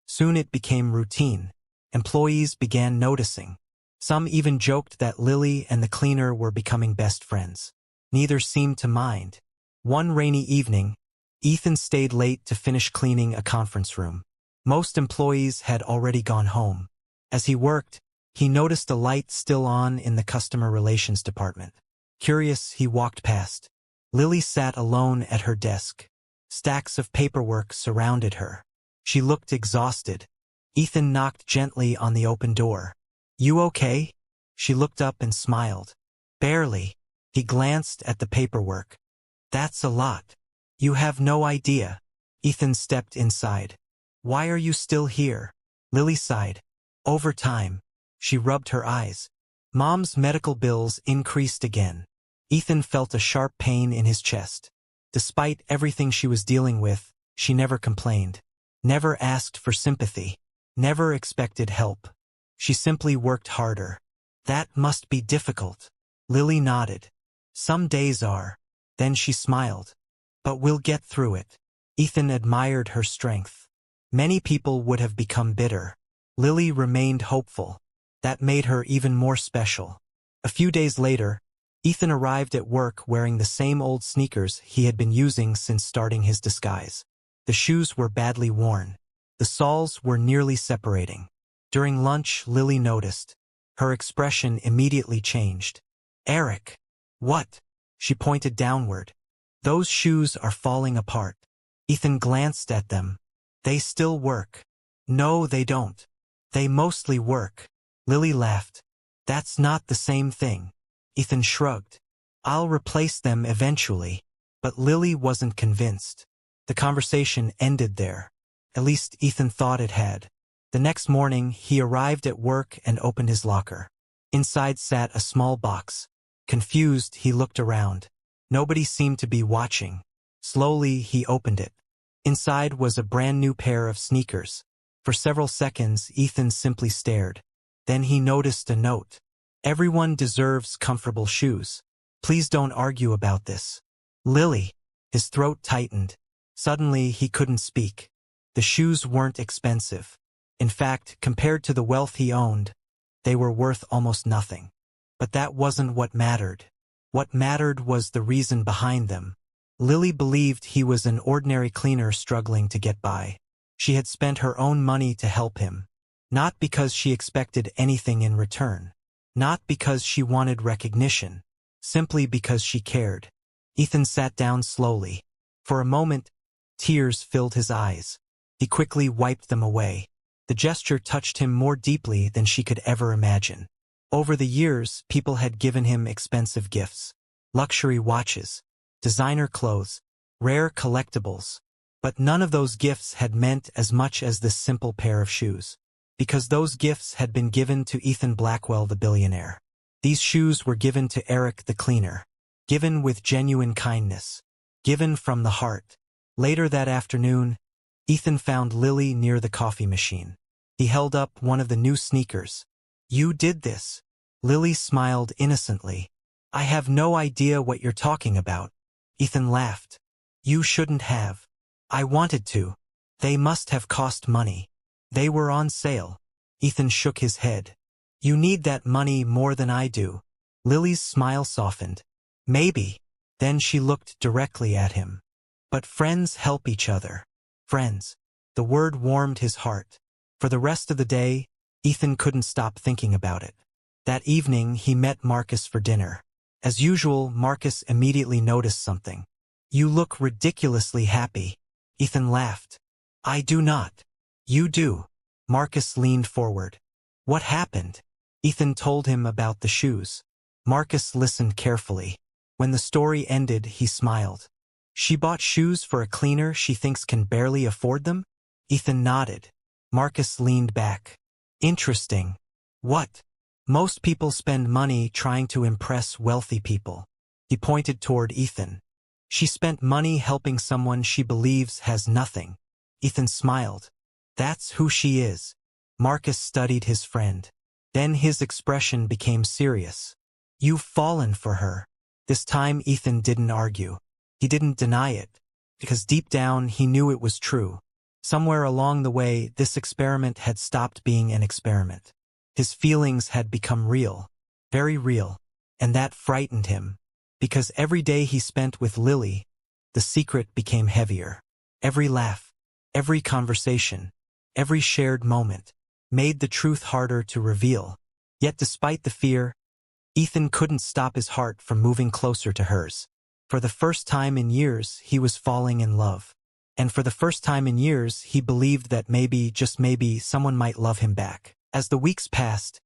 Soon it became routine. Employees began noticing. Some even joked that Lily and the cleaner were becoming best friends. Neither seemed to mind. One rainy evening, Ethan stayed late to finish cleaning a conference room. Most employees had already gone home. As he worked, he noticed a light still on in the customer relations department. Curious, he walked past. Lily sat alone at her desk. Stacks of paperwork surrounded her. She looked exhausted. Ethan knocked gently on the open door. "You okay?" She looked up and smiled. "Barely." He glanced at the paperwork. "That's a lot. You have no idea." Ethan stepped inside. "Why are you still here?" Lily sighed. "Overtime." She rubbed her eyes. Mom's medical bills increased again. Ethan felt a sharp pain in his chest. Despite everything she was dealing with, she never complained. Never asked for sympathy. Never expected help. She simply worked harder. That must be difficult. Lily nodded. Some days are. Then she smiled. But we'll get through it. Ethan admired her strength. Many people would have become bitter. Lily remained hopeful. That made her even more special. A few days later, Ethan arrived at work wearing the same old sneakers he had been using since starting his disguise. The shoes were badly worn. The soles were nearly separating. During lunch, Lily noticed. Her expression immediately changed. Eric. What? She pointed downward. Those shoes are falling apart. Ethan glanced at them. They still work. No, they don't. They mostly work. Lily laughed. That's not the same thing. Ethan shrugged. I'll replace them eventually. But Lily wasn't convinced. The conversation ended there. At least Ethan thought it had. The next morning, he arrived at work and opened his locker. Inside sat a small box. Confused, he looked around. Nobody seemed to be watching. Slowly, he opened it. Inside was a brand new pair of sneakers. For several seconds, Ethan simply stared. Then he noticed a note. Everyone deserves comfortable shoes. Please don't argue about this. Lily. His throat tightened. Suddenly, he couldn't speak. The shoes weren't expensive. In fact, compared to the wealth he owned, they were worth almost nothing. But that wasn't what mattered. What mattered was the reason behind them. Lily believed he was an ordinary cleaner struggling to get by. She had spent her own money to help him. Not because she expected anything in return. Not because she wanted recognition. Simply because she cared. Ethan sat down slowly. For a moment, tears filled his eyes. He quickly wiped them away. The gesture touched him more deeply than she could ever imagine. Over the years, people had given him expensive gifts. Luxury watches, designer clothes, rare collectibles. But none of those gifts had meant as much as this simple pair of shoes. Because those gifts had been given to Ethan Blackwell, the billionaire. These shoes were given to Eric, the cleaner. Given with genuine kindness. Given from the heart. Later that afternoon, Ethan found Lily near the coffee machine. He held up one of the new sneakers. You did this. Lily smiled innocently. I have no idea what you're talking about. Ethan laughed. You shouldn't have. I wanted to. They must have cost money. They were on sale. Ethan shook his head. You need that money more than I do. Lily's smile softened. Maybe. Then she looked directly at him. But friends help each other. Friends. The word warmed his heart. For the rest of the day, Ethan couldn't stop thinking about it. That evening, he met Marcus for dinner. As usual, Marcus immediately noticed something. You look ridiculously happy. Ethan laughed. I do not. You do. Marcus leaned forward. What happened? Ethan told him about the shoes. Marcus listened carefully. When the story ended, he smiled. She bought shoes for a cleaner she thinks can barely afford them? Ethan nodded. Marcus leaned back. Interesting. What? Most people spend money trying to impress wealthy people. He pointed toward Ethan. She spent money helping someone she believes has nothing. Ethan smiled. That's who she is. Marcus studied his friend. Then his expression became serious. You've fallen for her. This time Ethan didn't argue. He didn't deny it. Because deep down he knew it was true. Somewhere along the way, this experiment had stopped being an experiment. His feelings had become real. Very real. And that frightened him. Because every day he spent with Lily, the secret became heavier. Every laugh, every conversation, every shared moment, made the truth harder to reveal. Yet despite the fear, Ethan couldn't stop his heart from moving closer to hers. For the first time in years, he was falling in love. And for the first time in years, he believed that maybe, just maybe, someone might love him back. As the weeks passed,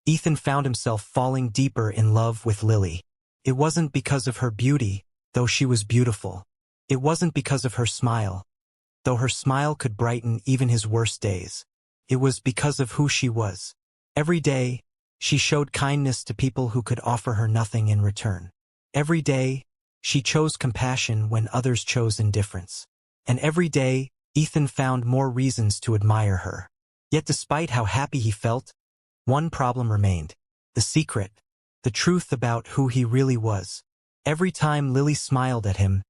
Ethan found himself falling deeper in love with Lily. It wasn't because of her beauty, though she was beautiful. It wasn't because of her smile, though her smile could brighten even his worst days. It was because of who she was. Every day, she showed kindness to people who could offer her nothing in return. Every day, she chose compassion when others chose indifference. And every day, Ethan found more reasons to admire her. Yet despite how happy he felt, One problem remained. The secret. The truth about who he really was. Every time Lily smiled at him,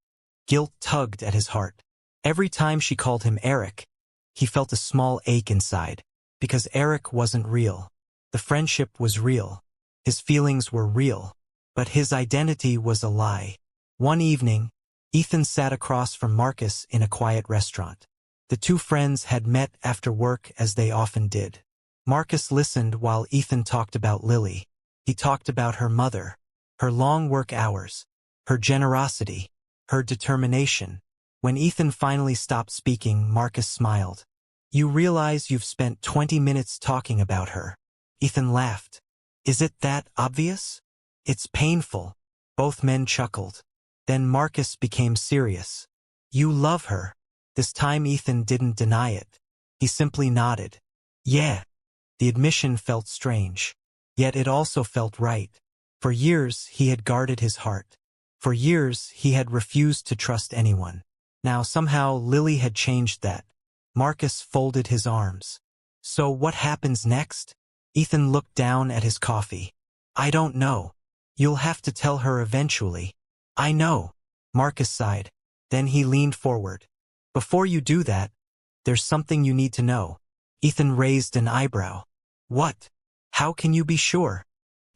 guilt tugged at his heart. Every time she called him Eric, he felt a small ache inside. Because Eric wasn't real. The friendship was real. His feelings were real. But his identity was a lie. One evening, Ethan sat across from Marcus in a quiet restaurant. The two friends had met after work as they often did. Marcus listened while Ethan talked about Lily. He talked about her mother, her long work hours, her generosity, her determination. When Ethan finally stopped speaking, Marcus smiled. "You realize you've spent 20 minutes talking about her." Ethan laughed. "Is it that obvious?" "It's painful." Both men chuckled. Then Marcus became serious. "You love her." This time Ethan didn't deny it. He simply nodded. "Yeah." The admission felt strange. Yet it also felt right. For years he had guarded his heart. For years he had refused to trust anyone. Now somehow Lily had changed that. Marcus folded his arms. "So what happens next?" Ethan looked down at his coffee. "I don't know. You'll have to tell her eventually." "I know." Marcus sighed. Then he leaned forward. "Before you do that, there's something you need to know." Ethan raised an eyebrow. "What? How can you be sure?"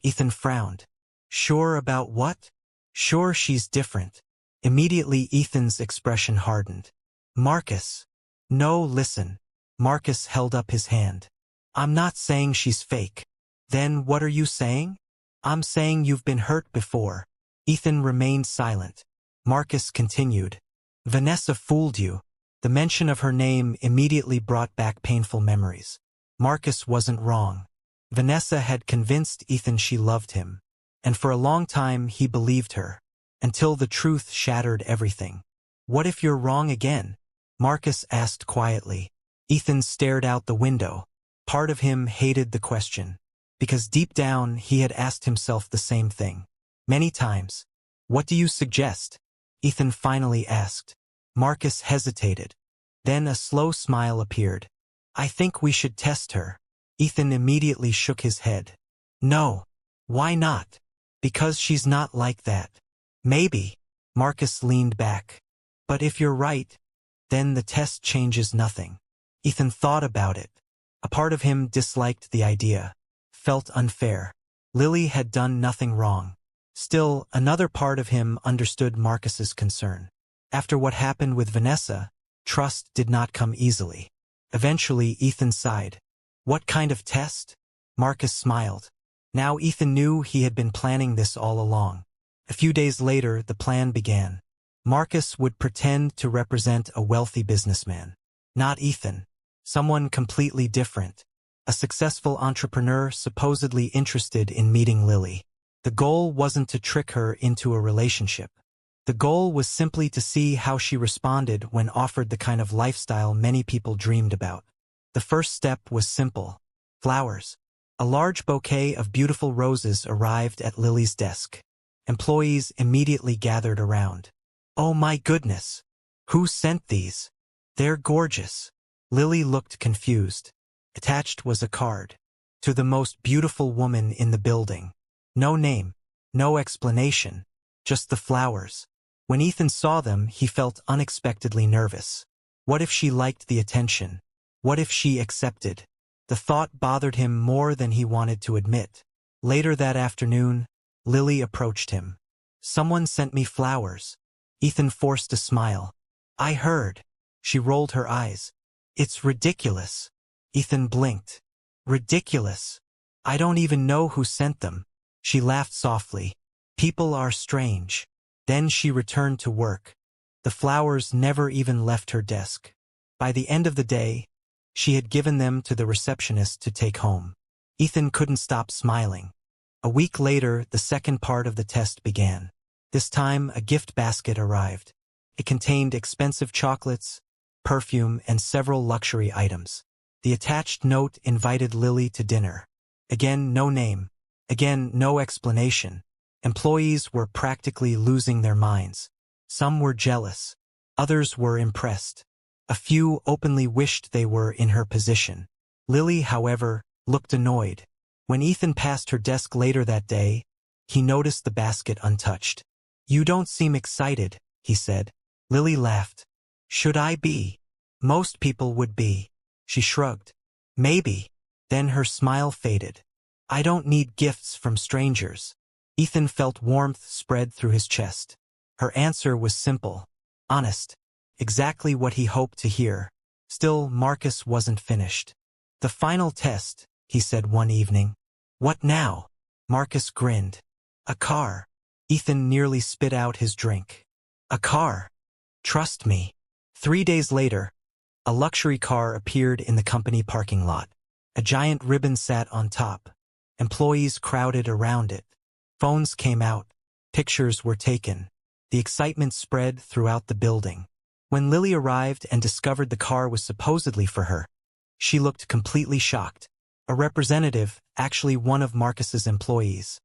Ethan frowned. "Sure about what?" "Sure she's different." Immediately Ethan's expression hardened. "Marcus." "No, listen." Marcus held up his hand. "I'm not saying she's fake." "Then what are you saying?" "I'm saying you've been hurt before." Ethan remained silent. Marcus continued. "Vanessa fooled you." The mention of her name immediately brought back painful memories. Marcus wasn't wrong. Vanessa had convinced Ethan she loved him. And for a long time he believed her. Until the truth shattered everything. "What if you're wrong again?" Marcus asked quietly. Ethan stared out the window. Part of him hated the question. Because deep down he had asked himself the same thing. Many times. "What do you suggest?" Ethan finally asked. Marcus hesitated. Then a slow smile appeared. "I think we should test her." Ethan immediately shook his head. "No." "Why not?" "Because she's not like that." "Maybe." Marcus leaned back. "But if you're right, then the test changes nothing." Ethan thought about it. A part of him disliked the idea. Felt unfair. Lily had done nothing wrong. Still, another part of him understood Marcus's concern. After what happened with Vanessa, trust did not come easily. Eventually, Ethan sighed. "What kind of test?" Marcus smiled. Now Ethan knew he had been planning this all along. A few days later, the plan began. Marcus would pretend to represent a wealthy businessman. Not Ethan. Someone completely different. A successful entrepreneur supposedly interested in meeting Lily. The goal wasn't to trick her into a relationship. The goal was simply to see how she responded when offered the kind of lifestyle many people dreamed about. The first step was simple. Flowers. A large bouquet of beautiful roses arrived at Lily's desk. Employees immediately gathered around. "Oh my goodness! Who sent these? They're gorgeous." Lily looked confused. Attached was a card. "To the most beautiful woman in the building." No name. No explanation. Just the flowers. When Ethan saw them, he felt unexpectedly nervous. What if she liked the attention? What if she accepted? The thought bothered him more than he wanted to admit. Later that afternoon, Lily approached him. "Someone sent me flowers." Ethan forced a smile. "I heard." She rolled her eyes. "It's ridiculous." Ethan blinked. "Ridiculous? I don't even know who sent them." She laughed softly. "People are strange." Then she returned to work. The flowers never even left her desk. By the end of the day, she had given them to the receptionist to take home. Ethan couldn't stop smiling. A week later, the second part of the test began. This time, a gift basket arrived. It contained expensive chocolates, perfume, and several luxury items. The attached note invited Lily to dinner. Again, no name. Again, no explanation. Employees were practically losing their minds. Some were jealous. Others were impressed. A few openly wished they were in her position. Lily, however, looked annoyed. When Ethan passed her desk later that day, he noticed the basket untouched. "You don't seem excited," he said. Lily laughed. "Should I be? Most people would be." She shrugged. "Maybe." Then her smile faded. "I don't need gifts from strangers." Ethan felt warmth spread through his chest. Her answer was simple, honest, exactly what he hoped to hear. Still, Marcus wasn't finished. "The final test," he said one evening. "What now?" Marcus grinned. "A car." Ethan nearly spit out his drink. "A car. Trust me." 3 days later, a luxury car appeared in the company parking lot. A giant ribbon sat on top. Employees crowded around it. Phones came out. Pictures were taken. The excitement spread throughout the building. When Lily arrived and discovered the car was supposedly for her, she looked completely shocked. A representative, actually one of Marcus's employees,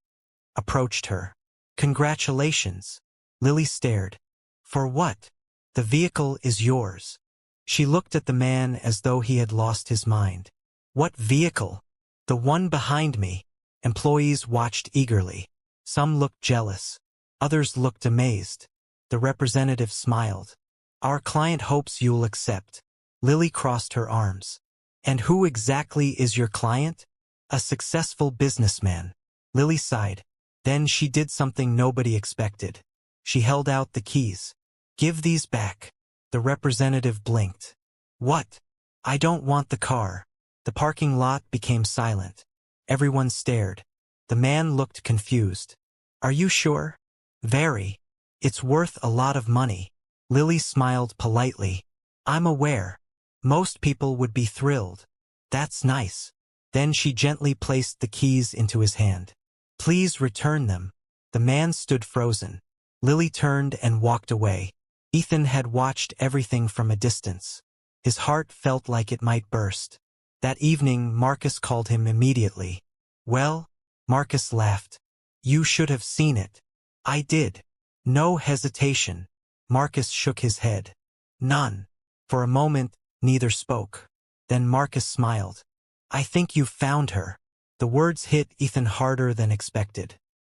approached her. "Congratulations." Lily stared. "For what?" "The vehicle is yours." She looked at the man as though he had lost his mind. "What vehicle?" "The one behind me." Employees watched eagerly. Some looked jealous. Others looked amazed. The representative smiled. "Our client hopes you'll accept." Lily crossed her arms. "And who exactly is your client?" "A successful businessman." Lily sighed. Then she did something nobody expected. She held out the keys. "Give these back." The representative blinked. "What?" "I don't want the car." The parking lot became silent. Everyone stared. The man looked confused. "Are you sure?" "Very. It's worth a lot of money." Lily smiled politely. "I'm aware. Most people would be thrilled." "That's nice." Then she gently placed the keys into his hand. "Please return them." The man stood frozen. Lily turned and walked away. Ethan had watched everything from a distance. His heart felt like it might burst. That evening, Marcus called him immediately. "Well?" Marcus laughed. "You should have seen it." "I did." "No hesitation." Marcus shook his head. "None." For a moment, neither spoke. Then Marcus smiled. "I think you've found her." The words hit Ethan harder than expected,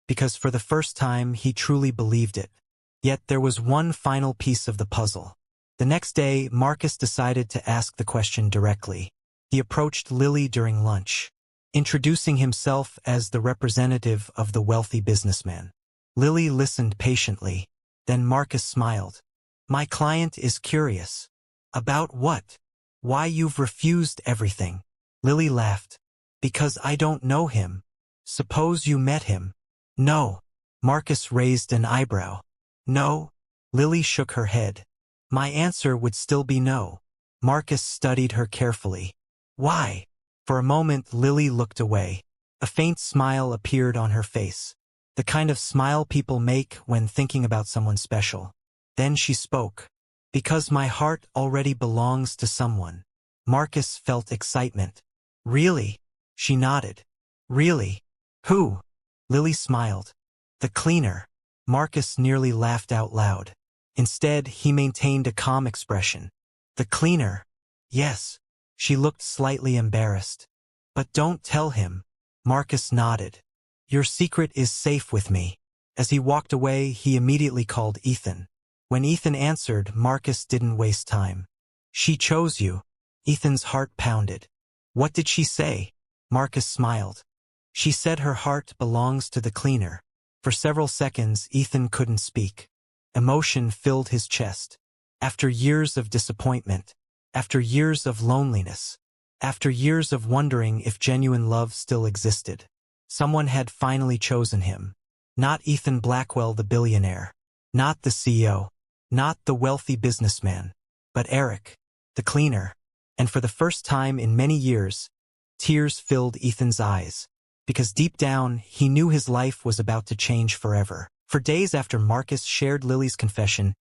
because for the first time he truly believed it. Yet there was one final piece of the puzzle. The next day, Marcus decided to ask the question directly. He approached Lily during lunch, introducing himself as the representative of the wealthy businessman. Lily listened patiently. Then Marcus smiled. "My client is curious." "About what?" "Why you've refused everything." Lily laughed. "Because I don't know him." "Suppose you met him." "No." Marcus raised an eyebrow. "No?" Lily shook her head. "My answer would still be no." Marcus studied her carefully. "Why?" For a moment, Lily looked away. A faint smile appeared on her face. The kind of smile people make when thinking about someone special. Then she spoke. "Because my heart already belongs to someone." Marcus felt excitement. "Really?" She nodded. "Really? Who?" Lily smiled. "The cleaner." Marcus nearly laughed out loud. Instead, he maintained a calm expression. "The cleaner?" "Yes." She looked slightly embarrassed. "But don't tell him." Marcus nodded. "Your secret is safe with me." As he walked away, he immediately called Ethan. When Ethan answered, Marcus didn't waste time. "She chose you." Ethan's heart pounded. "What did she say?" Marcus smiled. "She said her heart belongs to the cleaner." For several seconds, Ethan couldn't speak. Emotion filled his chest. After years of disappointment, after years of loneliness, after years of wondering if genuine love still existed, someone had finally chosen him. Not Ethan Blackwell, the billionaire. Not the CEO. Not the wealthy businessman. But Eric, the cleaner. And for the first time in many years, tears filled Ethan's eyes. Because deep down, he knew his life was about to change forever. For days after Marcus shared Lily's confession,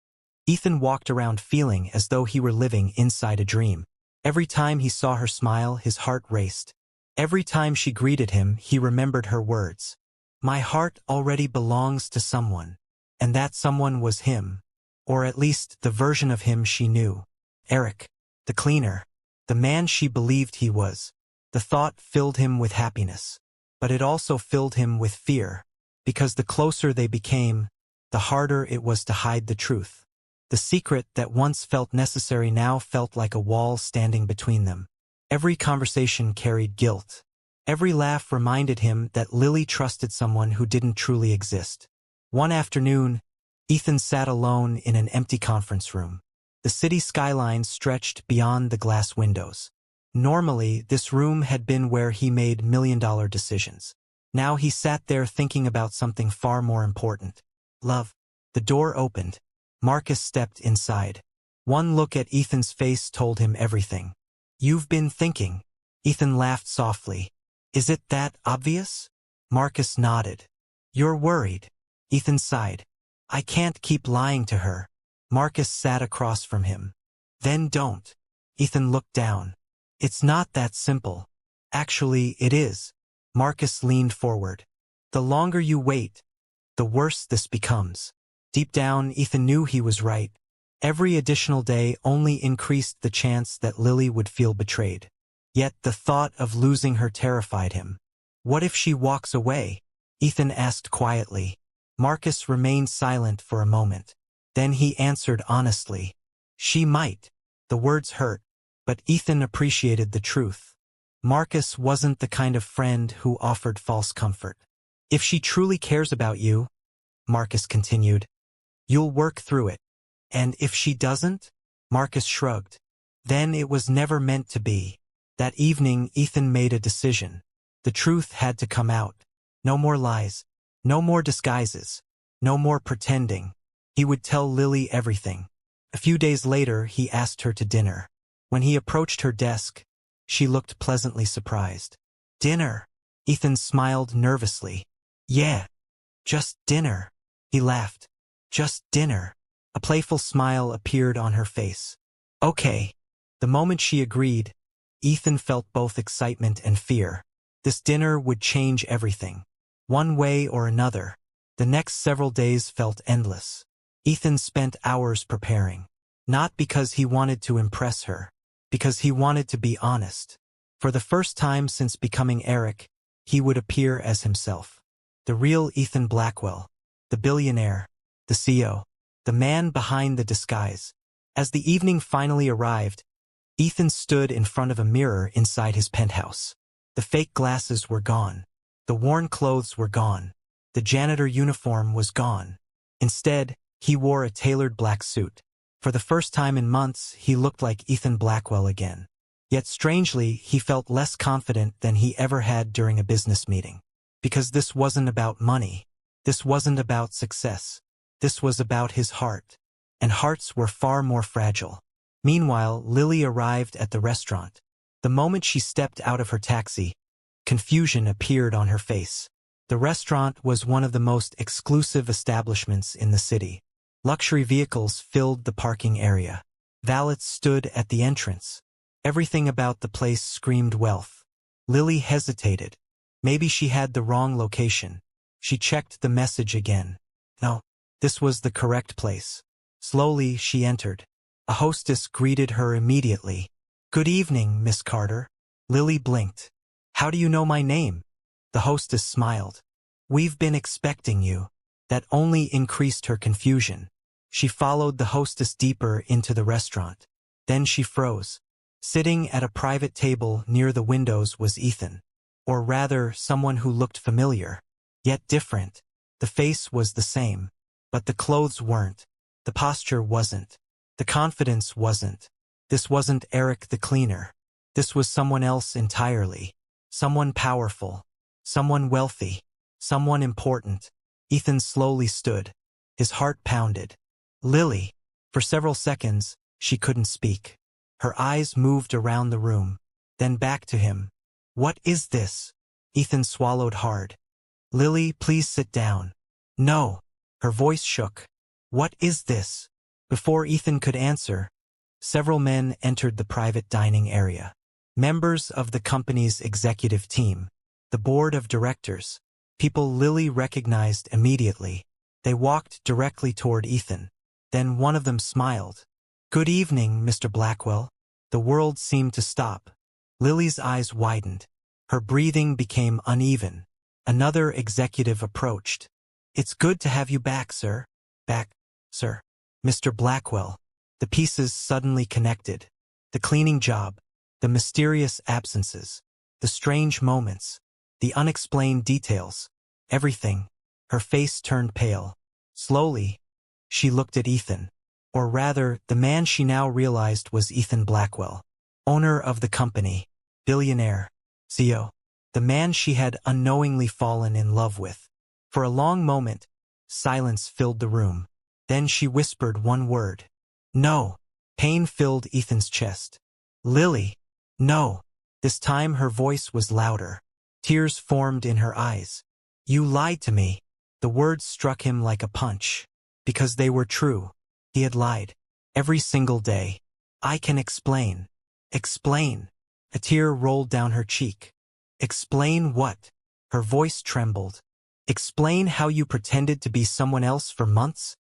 Ethan walked around feeling as though he were living inside a dream. Every time he saw her smile, his heart raced. Every time she greeted him, he remembered her words. "My heart already belongs to someone." And that someone was him. Or at least the version of him she knew. Eric, the cleaner. The man she believed he was. The thought filled him with happiness. but it also filled him with fear, because the closer they became, the harder it was to hide the truth. The secret that once felt necessary now felt like a wall standing between them. Every conversation carried guilt. Every laugh reminded him that Lily trusted someone who didn't truly exist. One afternoon, Ethan sat alone in an empty conference room. The city skyline stretched beyond the glass windows. Normally, this room had been where he made million-dollar decisions. Now he sat there thinking about something far more important. Love. The door opened. Marcus stepped inside. One look at Ethan's face told him everything. "You've been thinking." Ethan laughed softly. "Is it that obvious?" Marcus nodded. "You're worried." Ethan sighed. "I can't keep lying to her." Marcus sat across from him. "Then don't." Ethan looked down. "It's not that simple." "Actually, it is." Marcus leaned forward. "The longer you wait, the worse this becomes." Deep down, Ethan knew he was right. Every additional day only increased the chance that Lily would feel betrayed. Yet the thought of losing her terrified him. "What if she walks away?" Ethan asked quietly. Marcus remained silent for a moment. Then he answered honestly. "She might." The words hurt, but Ethan appreciated the truth. Marcus wasn't the kind of friend who offered false comfort. "If she truly cares about you," Marcus continued, "you'll work through it. And if she doesn't?" Marcus shrugged. "Then it was never meant to be." That evening, Ethan made a decision. The truth had to come out. No more lies. No more disguises. No more pretending. He would tell Lily everything. A few days later, he asked her to dinner. When he approached her desk, she looked pleasantly surprised. "Dinner?" Ethan smiled nervously. "Yeah, just dinner." He laughed. "Just dinner." A playful smile appeared on her face. "Okay." The moment she agreed, Ethan felt both excitement and fear. This dinner would change everything. One way or another. The next several days felt endless. Ethan spent hours preparing. Not because he wanted to impress her, because he wanted to be honest. For the first time since becoming Eric, he would appear as himself. The real Ethan Blackwell. The billionaire. The CEO. The man behind the disguise. As the evening finally arrived, Ethan stood in front of a mirror inside his penthouse. The fake glasses were gone. The worn clothes were gone. The janitor uniform was gone. Instead, he wore a tailored black suit. For the first time in months, he looked like Ethan Blackwell again. Yet strangely, he felt less confident than he ever had during a business meeting. Because this wasn't about money. This wasn't about success. This was about his heart. And hearts were far more fragile. Meanwhile, Lily arrived at the restaurant. The moment she stepped out of her taxi, confusion appeared on her face. The restaurant was one of the most exclusive establishments in the city. Luxury vehicles filled the parking area. Valets stood at the entrance. Everything about the place screamed wealth. Lily hesitated. Maybe she had the wrong location. She checked the message again. No, this was the correct place. Slowly, she entered. A hostess greeted her immediately. "Good evening, Miss Carter." Lily blinked. "How do you know my name?" The hostess smiled. "We've been expecting you." That only increased her confusion. She followed the hostess deeper into the restaurant. Then she froze. Sitting at a private table near the windows was Ethan. Or rather, someone who looked familiar. Yet different. The face was the same. But the clothes weren't. The posture wasn't. The confidence wasn't. This wasn't Eric the cleaner. This was someone else entirely. Someone powerful. Someone wealthy. Someone important. Ethan slowly stood. His heart pounded. "Lily." For several seconds, she couldn't speak. Her eyes moved around the room, then back to him. "What is this?" Ethan swallowed hard. "Lily, please sit down." "No." Her voice shook. "What is this?" Before Ethan could answer, several men entered the private dining area. Members of the company's executive team, the board of directors, people Lily recognized immediately. They walked directly toward Ethan. Then one of them smiled. "Good evening, Mr. Blackwell." The world seemed to stop. Lily's eyes widened. Her breathing became uneven. Another executive approached. "It's good to have you back, sir." "Back, sir." "Mr. Blackwell." The pieces suddenly connected. The cleaning job, the mysterious absences, the strange moments, the unexplained details, everything. Her face turned pale. Slowly, she looked at Ethan. Or rather, the man she now realized was Ethan Blackwell, owner of the company, Billionaire, CEO, the man she had unknowingly fallen in love with. For a long moment, silence filled the room. Then she whispered one word. "No." Pain filled Ethan's chest. "Lily." "No." This time her voice was louder. Tears formed in her eyes. "You lied to me." The words struck him like a punch. Because they were true. He had lied. Every single day. "I can explain." "Explain." A tear rolled down her cheek. "Explain what?" Her voice trembled. "Explain how you pretended to be someone else for months?"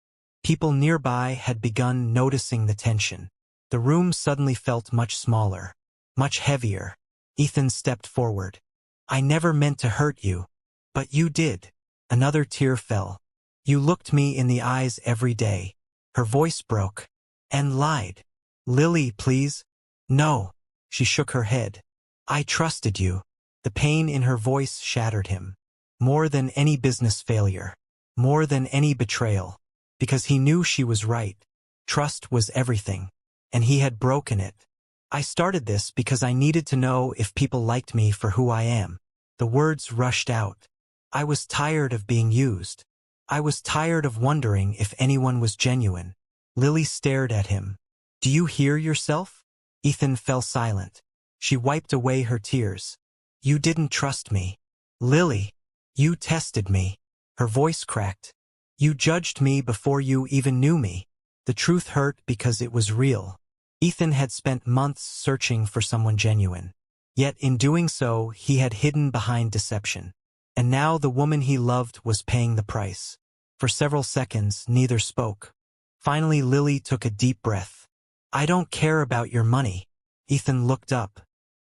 People nearby had begun noticing the tension. The room suddenly felt much smaller, much heavier. Ethan stepped forward. "I never meant to hurt you." "But you did." Another tear fell. "You looked me in the eyes every day." Her voice broke. "And lied." "Lily, please." "No." She shook her head. "I trusted you." The pain in her voice shattered him. More than any business failure. More than any betrayal. Because he knew she was right. Trust was everything. And he had broken it. "I started this because I needed to know if people liked me for who I am." The words rushed out. "I was tired of being used. I was tired of wondering if anyone was genuine." Lily stared at him. "Do you hear yourself?" Ethan fell silent. She wiped away her tears. "You didn't trust me." "Lily, you tested me." Her voice cracked. "You judged me before you even knew me." The truth hurt because it was real. Ethan had spent months searching for someone genuine. Yet in doing so, he had hidden behind deception. And now the woman he loved was paying the price. For several seconds, neither spoke. Finally, Lily took a deep breath. "I don't care about your money." Ethan looked up.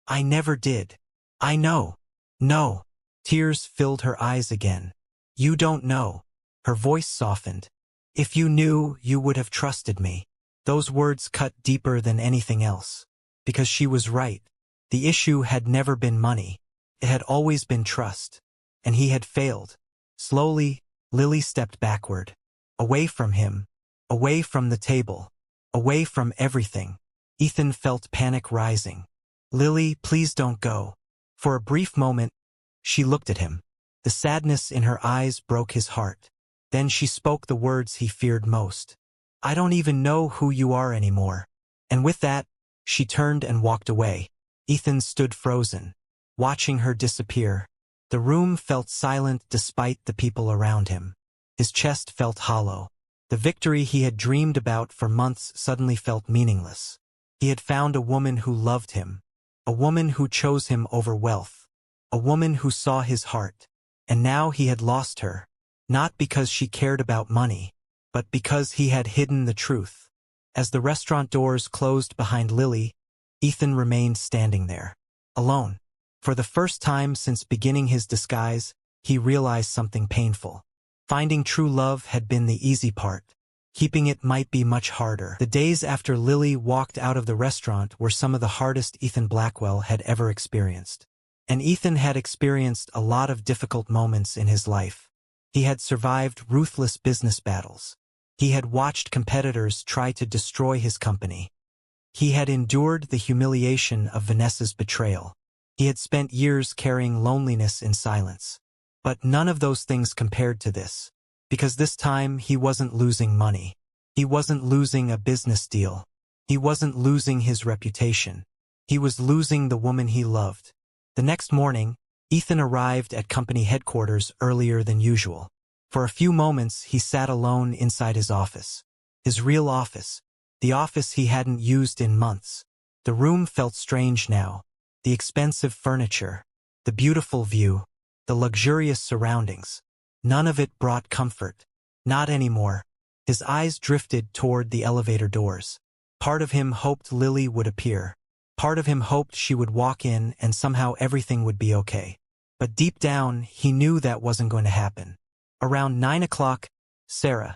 "I never did." "I know." "No." Tears filled her eyes again. "You don't know." Her voice softened. "If you knew, you would have trusted me." Those words cut deeper than anything else. Because she was right. The issue had never been money. It had always been trust. And he had failed. Slowly, Lily stepped backward. Away from him. Away from the table. Away from everything. Ethan felt panic rising. "Lily, please don't go." For a brief moment, she looked at him. The sadness in her eyes broke his heart. Then she spoke the words he feared most. "I don't even know who you are anymore." And with that, she turned and walked away. Ethan stood frozen, watching her disappear. The room felt silent despite the people around him. His chest felt hollow. The victory he had dreamed about for months suddenly felt meaningless. He had found a woman who loved him. A woman who chose him over wealth. A woman who saw his heart. And now he had lost her. Not because she cared about money, but because he had hidden the truth. As the restaurant doors closed behind Lily, Ethan remained standing there, alone. For the first time since beginning his disguise, he realized something painful. Finding true love had been the easy part. Keeping it might be much harder. The days after Lily walked out of the restaurant were some of the hardest Ethan Blackwell had ever experienced. And Ethan had experienced a lot of difficult moments in his life. He had survived ruthless business battles. He had watched competitors try to destroy his company. He had endured the humiliation of Vanessa's betrayal. He had spent years carrying loneliness in silence. But none of those things compared to this. Because this time he wasn't losing money. He wasn't losing a business deal. He wasn't losing his reputation. He was losing the woman he loved. The next morning, Ethan arrived at company headquarters earlier than usual. For a few moments, he sat alone inside his office. His real office. The office he hadn't used in months. The room felt strange now. The expensive furniture. The beautiful view. The luxurious surroundings. None of it brought comfort. Not anymore. His eyes drifted toward the elevator doors. Part of him hoped Lily would appear. Part of him hoped she would walk in and somehow everything would be okay. But deep down, he knew that wasn't going to happen. Around 9 o'clock, Sarah,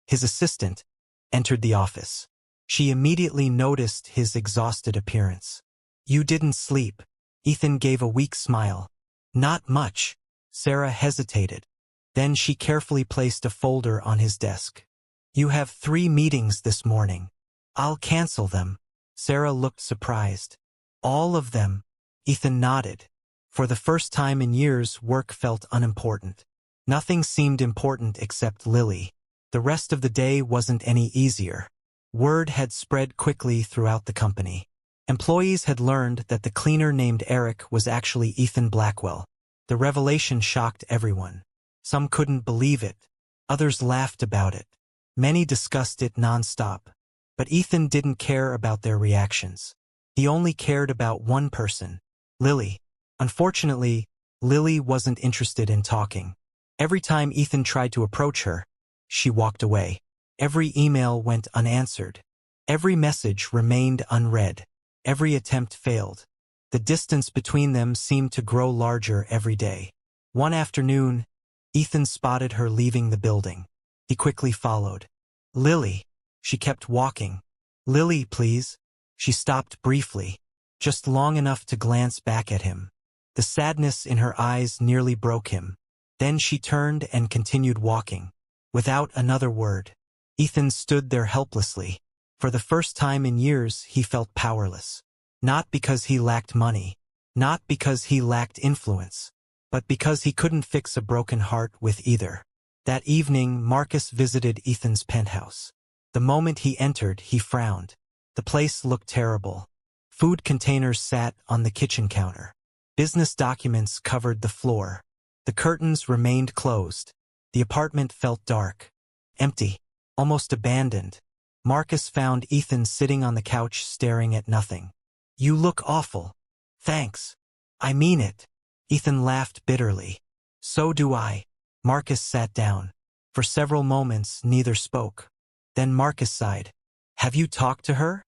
his assistant, entered the office. She immediately noticed his exhausted appearance. "You didn't sleep." Ethan gave a weak smile. "Not much." Sarah hesitated. Then she carefully placed a folder on his desk. "You have 3 meetings this morning. I'll cancel them." Sarah looked surprised. "All of them?" Ethan nodded. For the first time in years, work felt unimportant. Nothing seemed important except Lily. The rest of the day wasn't any easier. Word had spread quickly throughout the company. Employees had learned that the cleaner named Eric was actually Ethan Blackwell. The revelation shocked everyone. Some couldn't believe it. Others laughed about it. Many discussed it nonstop. But Ethan didn't care about their reactions. He only cared about one person, Lily. Unfortunately, Lily wasn't interested in talking. Every time Ethan tried to approach her, she walked away. Every email went unanswered. Every message remained unread. Every attempt failed. The distance between them seemed to grow larger every day. One afternoon, Ethan spotted her leaving the building. He quickly followed. "Lily." She kept walking. "Lily, please." She stopped briefly, just long enough to glance back at him. The sadness in her eyes nearly broke him. Then she turned and continued walking. Without another word, Ethan stood there helplessly. For the first time in years, he felt powerless. Not because he lacked money, not because he lacked influence, but because he couldn't fix a broken heart with either. That evening, Marcus visited Ethan's penthouse. The moment he entered, he frowned. The place looked terrible. Food containers sat on the kitchen counter. Business documents covered the floor. The curtains remained closed. The apartment felt dark, empty, almost abandoned. Marcus found Ethan sitting on the couch staring at nothing. "You look awful." "Thanks. I mean it." Ethan laughed bitterly. "So do I." Marcus sat down. For several moments, neither spoke. Then Marcus sighed. "Have you talked to her?"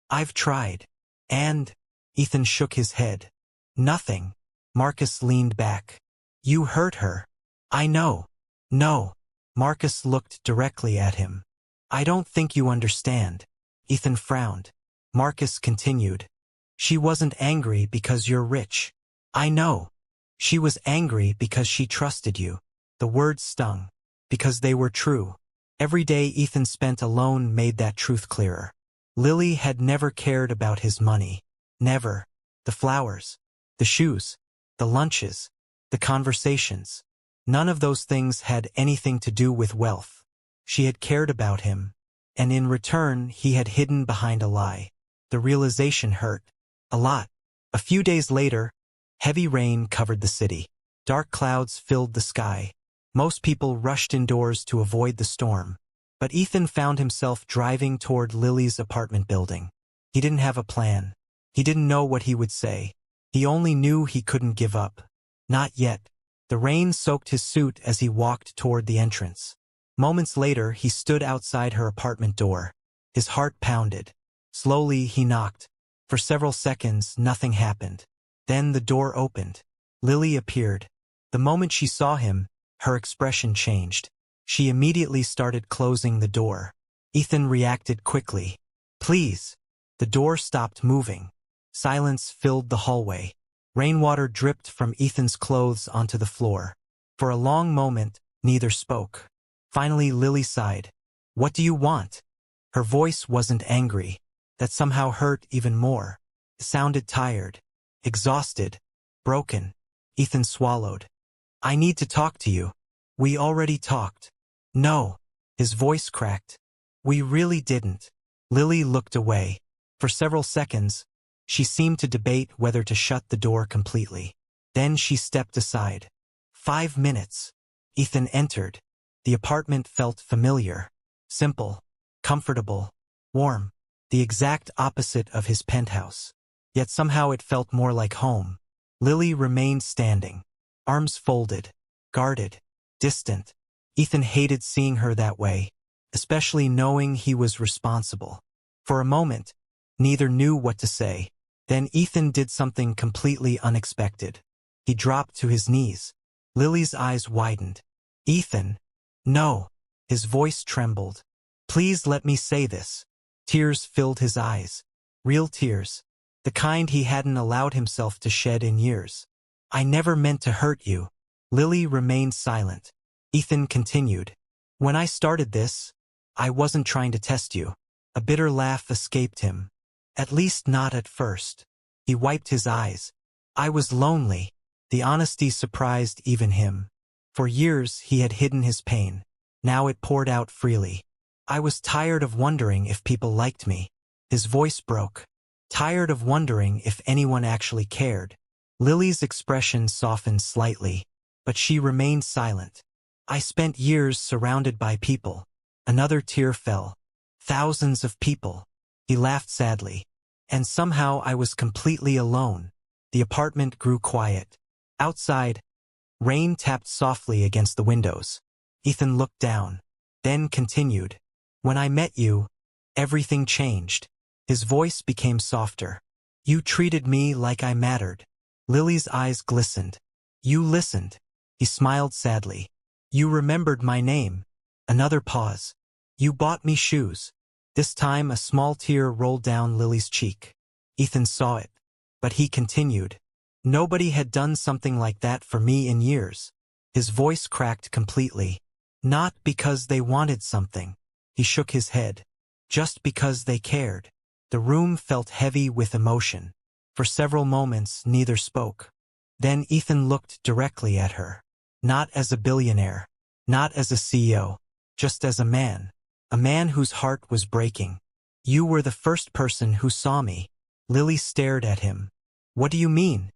"I've tried." "And?" Ethan shook his head. "Nothing." Marcus leaned back. "You hurt her." "I know." "No." Marcus looked directly at him. "I don't think you understand." Ethan frowned. Marcus continued. "She wasn't angry because you're rich." "I know." "She was angry because she trusted you." The words stung. Because they were true. Every day Ethan spent alone made that truth clearer. Lily had never cared about his money. Never. The flowers. The shoes. The lunches. The conversations. None of those things had anything to do with wealth. She had cared about him. And in return, he had hidden behind a lie. The realization hurt. A lot. A few days later, heavy rain covered the city. Dark clouds filled the sky. Most people rushed indoors to avoid the storm. But Ethan found himself driving toward Lily's apartment building. He didn't have a plan. He didn't know what he would say. He only knew he couldn't give up. Not yet. The rain soaked his suit as he walked toward the entrance. Moments later, he stood outside her apartment door. His heart pounded. Slowly, he knocked. For several seconds, nothing happened. Then the door opened. Lily appeared. The moment she saw him, her expression changed. She immediately started closing the door. Ethan reacted quickly. "Please." The door stopped moving. Silence filled the hallway. Rainwater dripped from Ethan's clothes onto the floor. For a long moment, neither spoke. Finally, Lily sighed. "What do you want?" Her voice wasn't angry. That somehow hurt even more. It sounded tired, exhausted, broken. Ethan swallowed. "I need to talk to you." "We already talked." "No." His voice cracked. "We really didn't." Lily looked away. For several seconds, she seemed to debate whether to shut the door completely. Then she stepped aside. 5 minutes. Ethan entered. The apartment felt familiar. Simple. Comfortable. Warm. The exact opposite of his penthouse. Yet somehow it felt more like home. Lily remained standing. Arms folded. Guarded. Distant. Ethan hated seeing her that way, especially knowing he was responsible. For a moment, neither knew what to say. Then Ethan did something completely unexpected. He dropped to his knees. Lily's eyes widened. Ethan. No. His voice trembled. Please let me say this. Tears filled his eyes. Real tears. The kind he hadn't allowed himself to shed in years. I never meant to hurt you. Lily remained silent. Ethan continued. When I started this, I wasn't trying to test you. A bitter laugh escaped him. At least not at first. He wiped his eyes. I was lonely. The honesty surprised even him. For years he had hidden his pain. Now it poured out freely. I was tired of wondering if people liked me. His voice broke. Tired of wondering if anyone actually cared. Lily's expression softened slightly, but she remained silent. I spent years surrounded by people. Another tear fell. Thousands of people. He laughed sadly. And somehow I was completely alone. The apartment grew quiet. Outside, rain tapped softly against the windows. Ethan looked down, then continued. When I met you, everything changed. His voice became softer. You treated me like I mattered. Lily's eyes glistened. You listened. He smiled sadly. You remembered my name. Another pause. You bought me shoes. This time a small tear rolled down Lily's cheek. Ethan saw it. But he continued. Nobody had done something like that for me in years. His voice cracked completely. Not because they wanted something. He shook his head. Just because they cared. The room felt heavy with emotion. For several moments neither spoke. Then Ethan looked directly at her. Not as a billionaire. Not as a CEO. Just as a man. A man whose heart was breaking. You were the first person who saw me. Lily stared at him. What do you mean?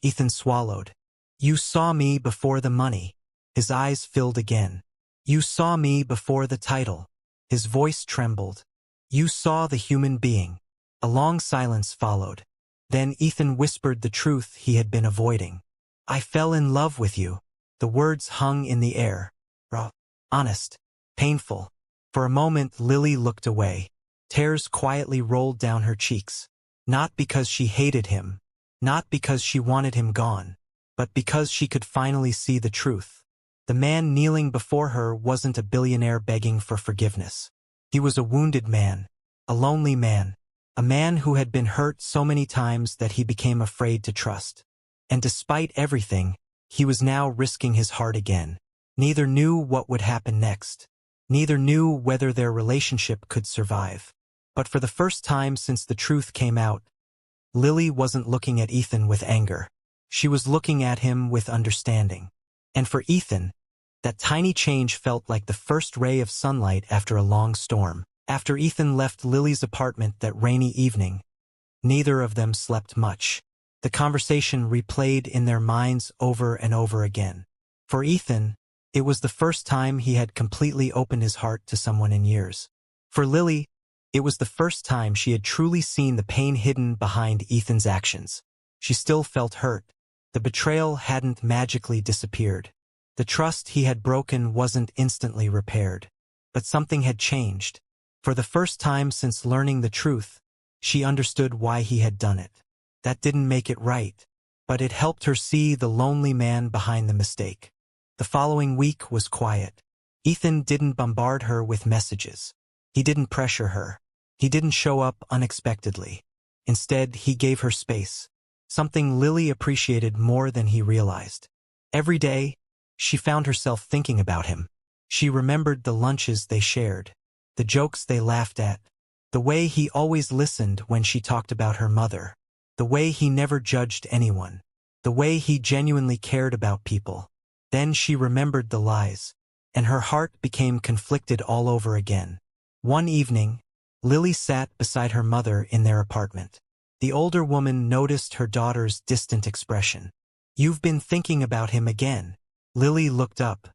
Ethan swallowed. You saw me before the money. His eyes filled again. You saw me before the title. His voice trembled. You saw the human being. A long silence followed. Then Ethan whispered the truth he had been avoiding. I fell in love with you. The words hung in the air. Raw. Honest. Painful. For a moment Lily looked away. Tears quietly rolled down her cheeks. Not because she hated him. Not because she wanted him gone. But because she could finally see the truth. The man kneeling before her wasn't a billionaire begging for forgiveness. He was a wounded man. A lonely man. A man who had been hurt so many times that he became afraid to trust. And despite everything, he was now risking his heart again. Neither knew what would happen next. Neither knew whether their relationship could survive. But for the first time since the truth came out, Lily wasn't looking at Ethan with anger. She was looking at him with understanding. And for Ethan, that tiny change felt like the first ray of sunlight after a long storm. After Ethan left Lily's apartment that rainy evening, neither of them slept much. The conversation replayed in their minds over and over again. For Ethan, it was the first time he had completely opened his heart to someone in years. For Lily, it was the first time she had truly seen the pain hidden behind Ethan's actions. She still felt hurt. The betrayal hadn't magically disappeared. The trust he had broken wasn't instantly repaired. But something had changed. For the first time since learning the truth, she understood why he had done it. That didn't make it right, but it helped her see the lonely man behind the mistake. The following week was quiet. Ethan didn't bombard her with messages. He didn't pressure her. He didn't show up unexpectedly. Instead, he gave her space. Something Lily appreciated more than he realized. Every day, she found herself thinking about him. She remembered the lunches they shared, the jokes they laughed at, the way he always listened when she talked about her mother, the way he never judged anyone, the way he genuinely cared about people. Then she remembered the lies, and her heart became conflicted all over again. One evening, Lily sat beside her mother in their apartment. The older woman noticed her daughter's distant expression. You've been thinking about him again. Lily looked up.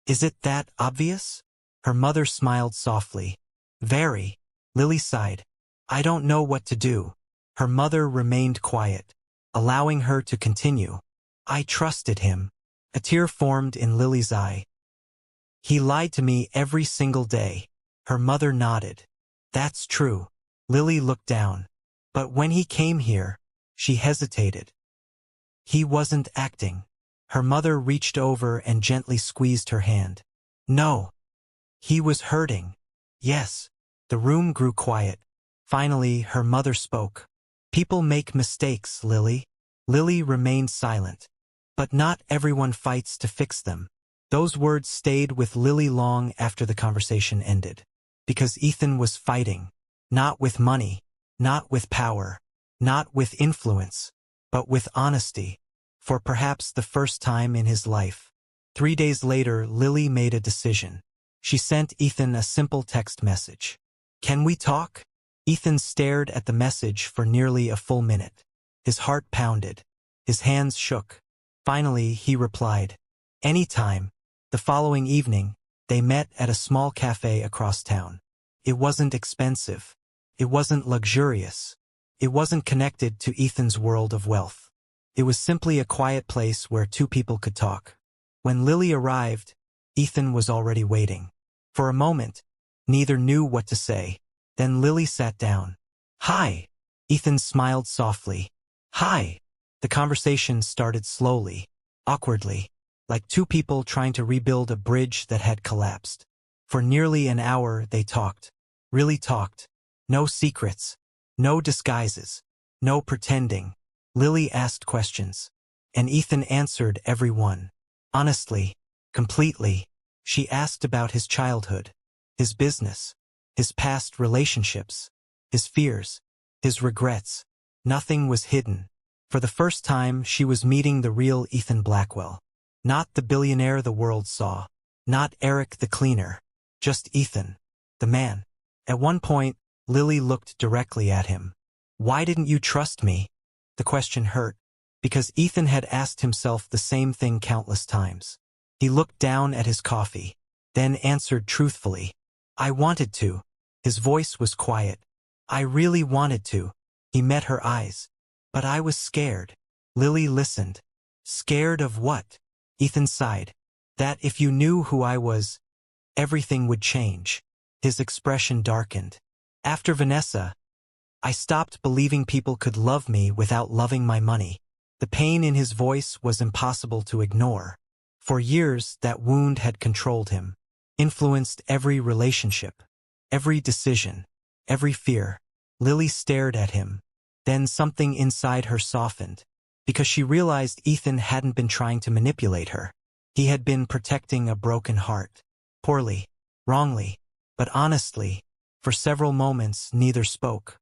Is it that obvious? Her mother smiled softly. Very. Lily sighed. I don't know what to do. Her mother remained quiet, allowing her to continue. I trusted him. A tear formed in Lily's eye. He lied to me every single day. Her mother nodded. That's true. Lily looked down. But when he came here, she hesitated. He wasn't acting. Her mother reached over and gently squeezed her hand. No. He was hurting. Yes. The room grew quiet. Finally, her mother spoke. People make mistakes, Lily. Lily remained silent. But not everyone fights to fix them. Those words stayed with Lily long after the conversation ended. Because Ethan was fighting. Not with money. Not with power. Not with influence. But with honesty. For perhaps the first time in his life. 3 days later, Lily made a decision. She sent Ethan a simple text message. Can we talk? Ethan stared at the message for nearly a full minute. His heart pounded. His hands shook. Finally, he replied. Anytime. The following evening, they met at a small cafe across town. It wasn't expensive. It wasn't luxurious. It wasn't connected to Ethan's world of wealth. It was simply a quiet place where two people could talk. When Lily arrived, Ethan was already waiting. For a moment, neither knew what to say. Then Lily sat down. Hi. Ethan smiled softly. Hi. The conversation started slowly, awkwardly, like two people trying to rebuild a bridge that had collapsed. For nearly an hour they talked. Really talked. No secrets. No disguises. No pretending. Lily asked questions. And Ethan answered every one. Honestly. Completely. She asked about his childhood. His business. His past relationships. His fears. His regrets. Nothing was hidden. For the first time, she was meeting the real Ethan Blackwell. Not the billionaire the world saw. Not Eric the cleaner. Just Ethan. The man. At one point, Lily looked directly at him. Why didn't you trust me? The question hurt. Because Ethan had asked himself the same thing countless times. He looked down at his coffee. Then answered truthfully. I wanted to. His voice was quiet. I really wanted to. He met her eyes. But I was scared. Lily listened. Scared of what? Ethan sighed. That if you knew who I was, everything would change. His expression darkened. After Vanessa, I stopped believing people could love me without loving my money. The pain in his voice was impossible to ignore. For years, that wound had controlled him, influenced every relationship, every decision, every fear. Lily stared at him. Then something inside her softened, because she realized Ethan hadn't been trying to manipulate her. He had been protecting a broken heart. Poorly, wrongly, but honestly. For several moments, neither spoke.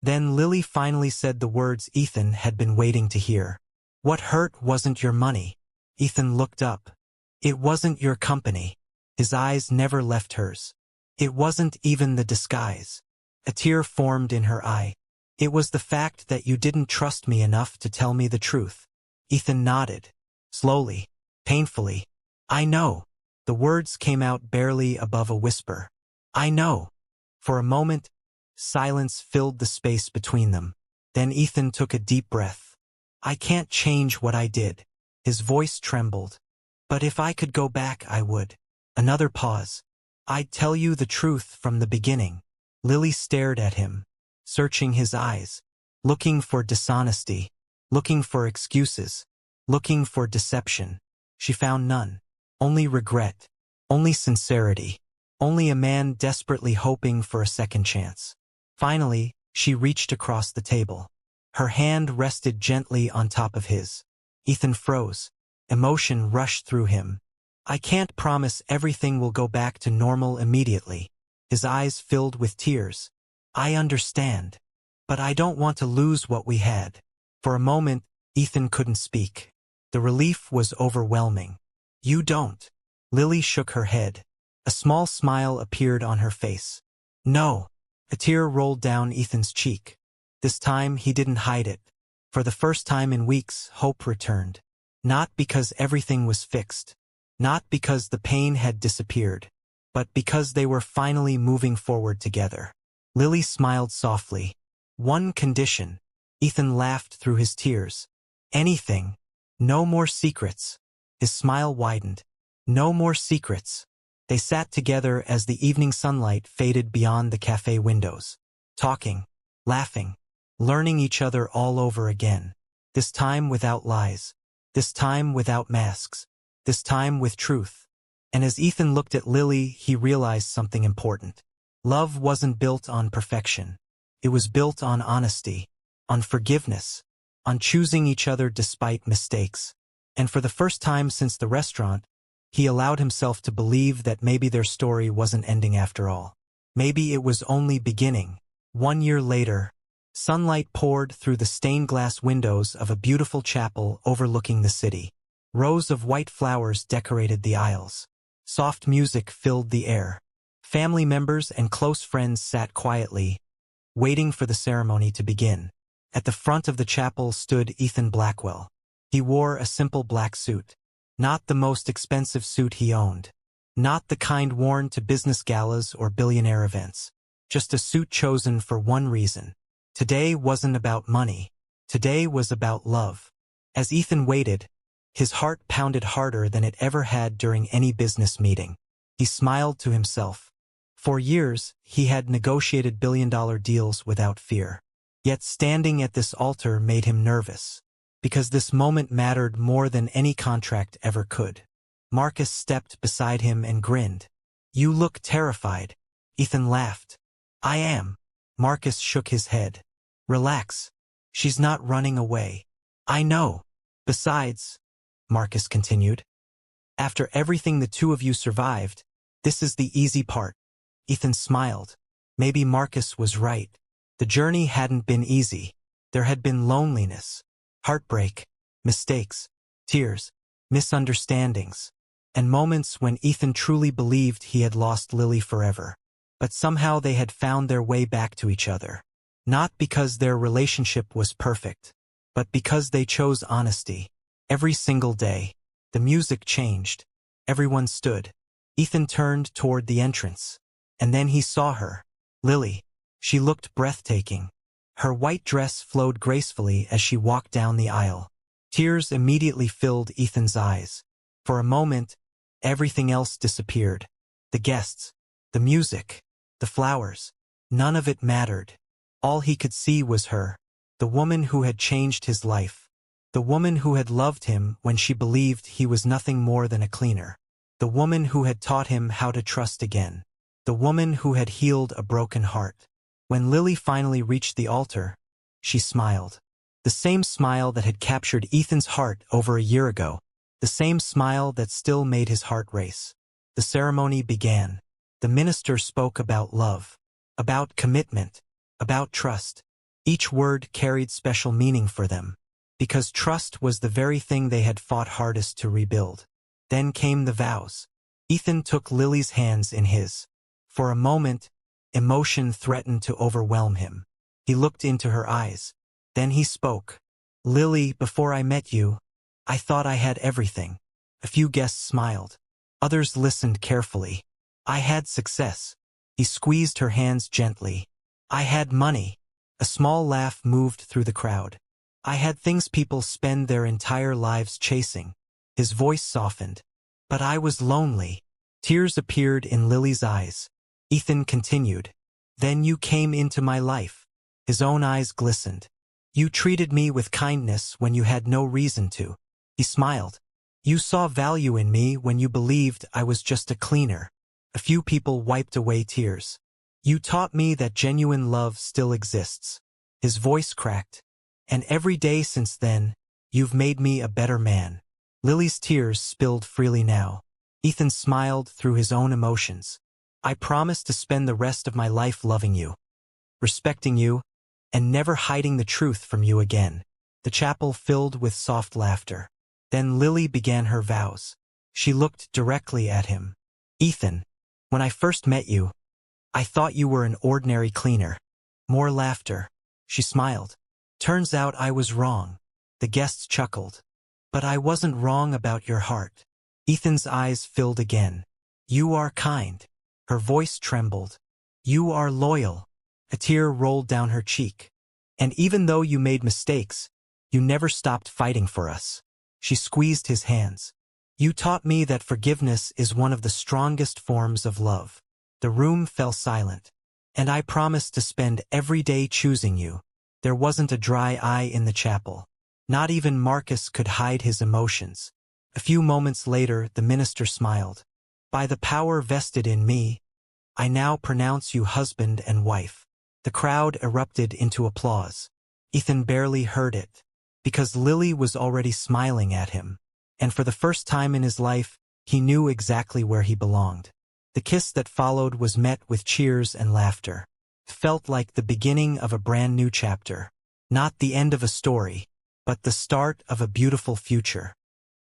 Then Lily finally said the words Ethan had been waiting to hear. What hurt wasn't your money. Ethan looked up. It wasn't your company. His eyes never left hers. It wasn't even the disguise. A tear formed in her eye. It was the fact that you didn't trust me enough to tell me the truth. Ethan nodded. Slowly. Painfully. I know. The words came out barely above a whisper. I know. For a moment, silence filled the space between them. Then Ethan took a deep breath. I can't change what I did. His voice trembled. But if I could go back, I would. Another pause. I'd tell you the truth from the beginning. Lily stared at him, searching his eyes, looking for dishonesty, looking for excuses, looking for deception. She found none. Only regret. Only sincerity. Only a man desperately hoping for a second chance. Finally, she reached across the table. Her hand rested gently on top of his. Ethan froze. Emotion rushed through him. I can't promise everything will go back to normal immediately. His eyes filled with tears. I understand. But I don't want to lose what we had. For a moment, Ethan couldn't speak. The relief was overwhelming. You don't. Lily shook her head. A small smile appeared on her face. No. A tear rolled down Ethan's cheek. This time he didn't hide it. For the first time in weeks, hope returned. Not because everything was fixed. Not because the pain had disappeared. But because they were finally moving forward together. Lily smiled softly. One condition. Ethan laughed through his tears. Anything. No more secrets. His smile widened. No more secrets. They sat together as the evening sunlight faded beyond the cafe windows. Talking. Laughing. Learning each other all over again. This time without lies. This time without masks. This time with truth. And as Ethan looked at Lily, he realized something important. Love wasn't built on perfection. It was built on honesty, on forgiveness, on choosing each other despite mistakes. And for the first time since the restaurant, he allowed himself to believe that maybe their story wasn't ending after all. Maybe it was only beginning. 1 year later, sunlight poured through the stained glass windows of a beautiful chapel overlooking the city. Rows of white flowers decorated the aisles. Soft music filled the air. Family members and close friends sat quietly, waiting for the ceremony to begin. At the front of the chapel stood Ethan Blackwell. He wore a simple black suit. Not the most expensive suit he owned. Not the kind worn to business galas or billionaire events. Just a suit chosen for one reason. Today wasn't about money. Today was about love. As Ethan waited, his heart pounded harder than it ever had during any business meeting. He smiled to himself. For years, he had negotiated billion-dollar deals without fear. Yet standing at this altar made him nervous. Because this moment mattered more than any contract ever could. Marcus stepped beside him and grinned. "You look terrified." Ethan laughed. "I am." Marcus shook his head. "Relax. She's not running away." "I know. Besides," Marcus continued, "after everything the two of you survived, this is the easy part." Ethan smiled. Maybe Marcus was right. The journey hadn't been easy. There had been loneliness, heartbreak, mistakes, tears, misunderstandings, and moments when Ethan truly believed he had lost Lily forever. But somehow they had found their way back to each other. Not because their relationship was perfect, but because they chose honesty. Every single day, the music changed. Everyone stood. Ethan turned toward the entrance. And then he saw her. Lily. She looked breathtaking. Her white dress flowed gracefully as she walked down the aisle. Tears immediately filled Ethan's eyes. For a moment, everything else disappeared. The guests, the music, the flowers. None of it mattered. All he could see was her. The woman who had changed his life. The woman who had loved him when she believed he was nothing more than a cleaner. The woman who had taught him how to trust again. The woman who had healed a broken heart. When Lily finally reached the altar, she smiled. The same smile that had captured Ethan's heart over a year ago. The same smile that still made his heart race. The ceremony began. The minister spoke about love, about commitment, about trust. Each word carried special meaning for them, because trust was the very thing they had fought hardest to rebuild. Then came the vows. Ethan took Lily's hands in his. For a moment, emotion threatened to overwhelm him. He looked into her eyes. Then he spoke. "Lily, before I met you, I thought I had everything." A few guests smiled. Others listened carefully. "I had success." He squeezed her hands gently. "I had money." A small laugh moved through the crowd. "I had things people spend their entire lives chasing." His voice softened. "But I was lonely." Tears appeared in Lily's eyes. Ethan continued. "Then you came into my life." His own eyes glistened. "You treated me with kindness when you had no reason to." He smiled. "You saw value in me when you believed I was just a cleaner." A few people wiped away tears. "You taught me that genuine love still exists." His voice cracked. "And every day since then, you've made me a better man." Lily's tears spilled freely now. Ethan smiled through his own emotions. "I promise to spend the rest of my life loving you, respecting you, and never hiding the truth from you again." The chapel filled with soft laughter. Then Lily began her vows. She looked directly at him. "Ethan, when I first met you, I thought you were an ordinary cleaner." More laughter. She smiled. "Turns out I was wrong." The guests chuckled. "But I wasn't wrong about your heart." Ethan's eyes filled again. "You are kind." Her voice trembled. "You are loyal." A tear rolled down her cheek. "And even though you made mistakes, you never stopped fighting for us." She squeezed his hands. "You taught me that forgiveness is one of the strongest forms of love." The room fell silent. "And I promised to spend every day choosing you." There wasn't a dry eye in the chapel. Not even Marcus could hide his emotions. A few moments later, the minister smiled. By the power vested in me, I now pronounce you husband and wife. The crowd erupted into applause. Ethan barely heard it, because Lily was already smiling at him. And for the first time in his life, he knew exactly where he belonged. The kiss that followed was met with cheers and laughter. It felt like the beginning of a brand new chapter. Not the end of a story, but the start of a beautiful future.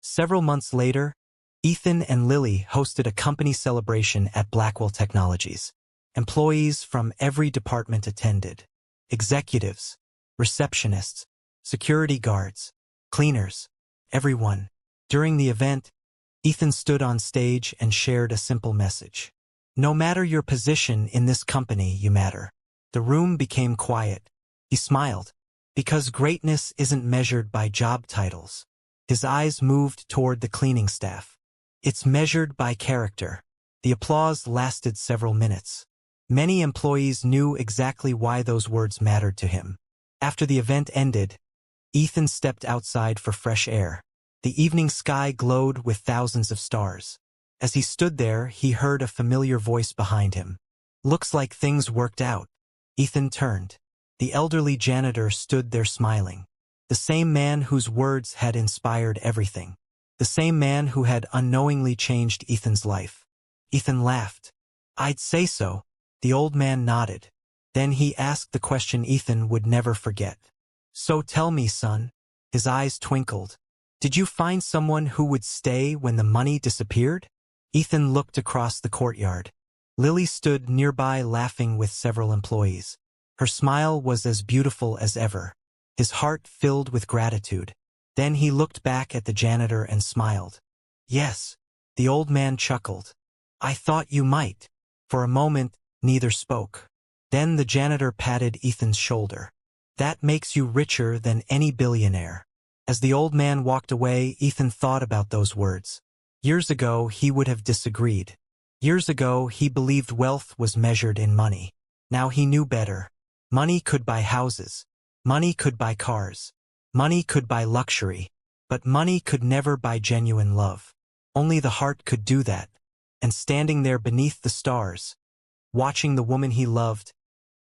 Several months later, Ethan and Lily hosted a company celebration at Blackwell Technologies. Employees from every department attended. Executives, receptionists, security guards, cleaners, everyone. During the event, Ethan stood on stage and shared a simple message. No matter your position in this company, you matter. The room became quiet. He smiled, because greatness isn't measured by job titles. His eyes moved toward the cleaning staff. It's measured by character. The applause lasted several minutes. Many employees knew exactly why those words mattered to him. After the event ended, Ethan stepped outside for fresh air. The evening sky glowed with thousands of stars. As he stood there, he heard a familiar voice behind him. Looks like things worked out. Ethan turned. The elderly janitor stood there smiling. The same man whose words had inspired everything. The same man who had unknowingly changed Ethan's life. Ethan laughed. I'd say so. The old man nodded. Then he asked the question Ethan would never forget. So tell me, son. His eyes twinkled. Did you find someone who would stay when the money disappeared? Ethan looked across the courtyard. Lily stood nearby laughing with several employees. Her smile was as beautiful as ever. His heart filled with gratitude. Then he looked back at the janitor and smiled. Yes. The old man chuckled. I thought you might. For a moment, neither spoke. Then the janitor patted Ethan's shoulder. That makes you richer than any billionaire. As the old man walked away, Ethan thought about those words. Years ago, he would have disagreed. Years ago, he believed wealth was measured in money. Now he knew better. Money could buy houses. Money could buy cars. Money could buy luxury. But money could never buy genuine love. Only the heart could do that. And standing there beneath the stars, watching the woman he loved,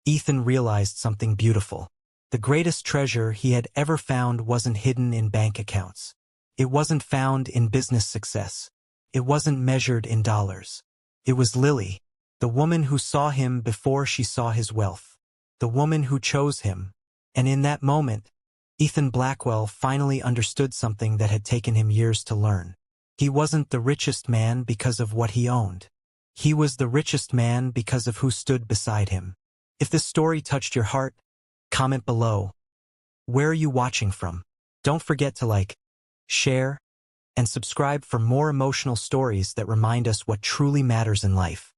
Ethan realized something beautiful. The greatest treasure he had ever found wasn't hidden in bank accounts. It wasn't found in business success. It wasn't measured in dollars. It was Lily, the woman who saw him before she saw his wealth. The woman who chose him. And in that moment, Ethan Blackwell finally understood something that had taken him years to learn. He wasn't the richest man because of what he owned. He was the richest man because of who stood beside him. If this story touched your heart, comment below. Where are you watching from? Don't forget to like, share, and subscribe for more emotional stories that remind us what truly matters in life.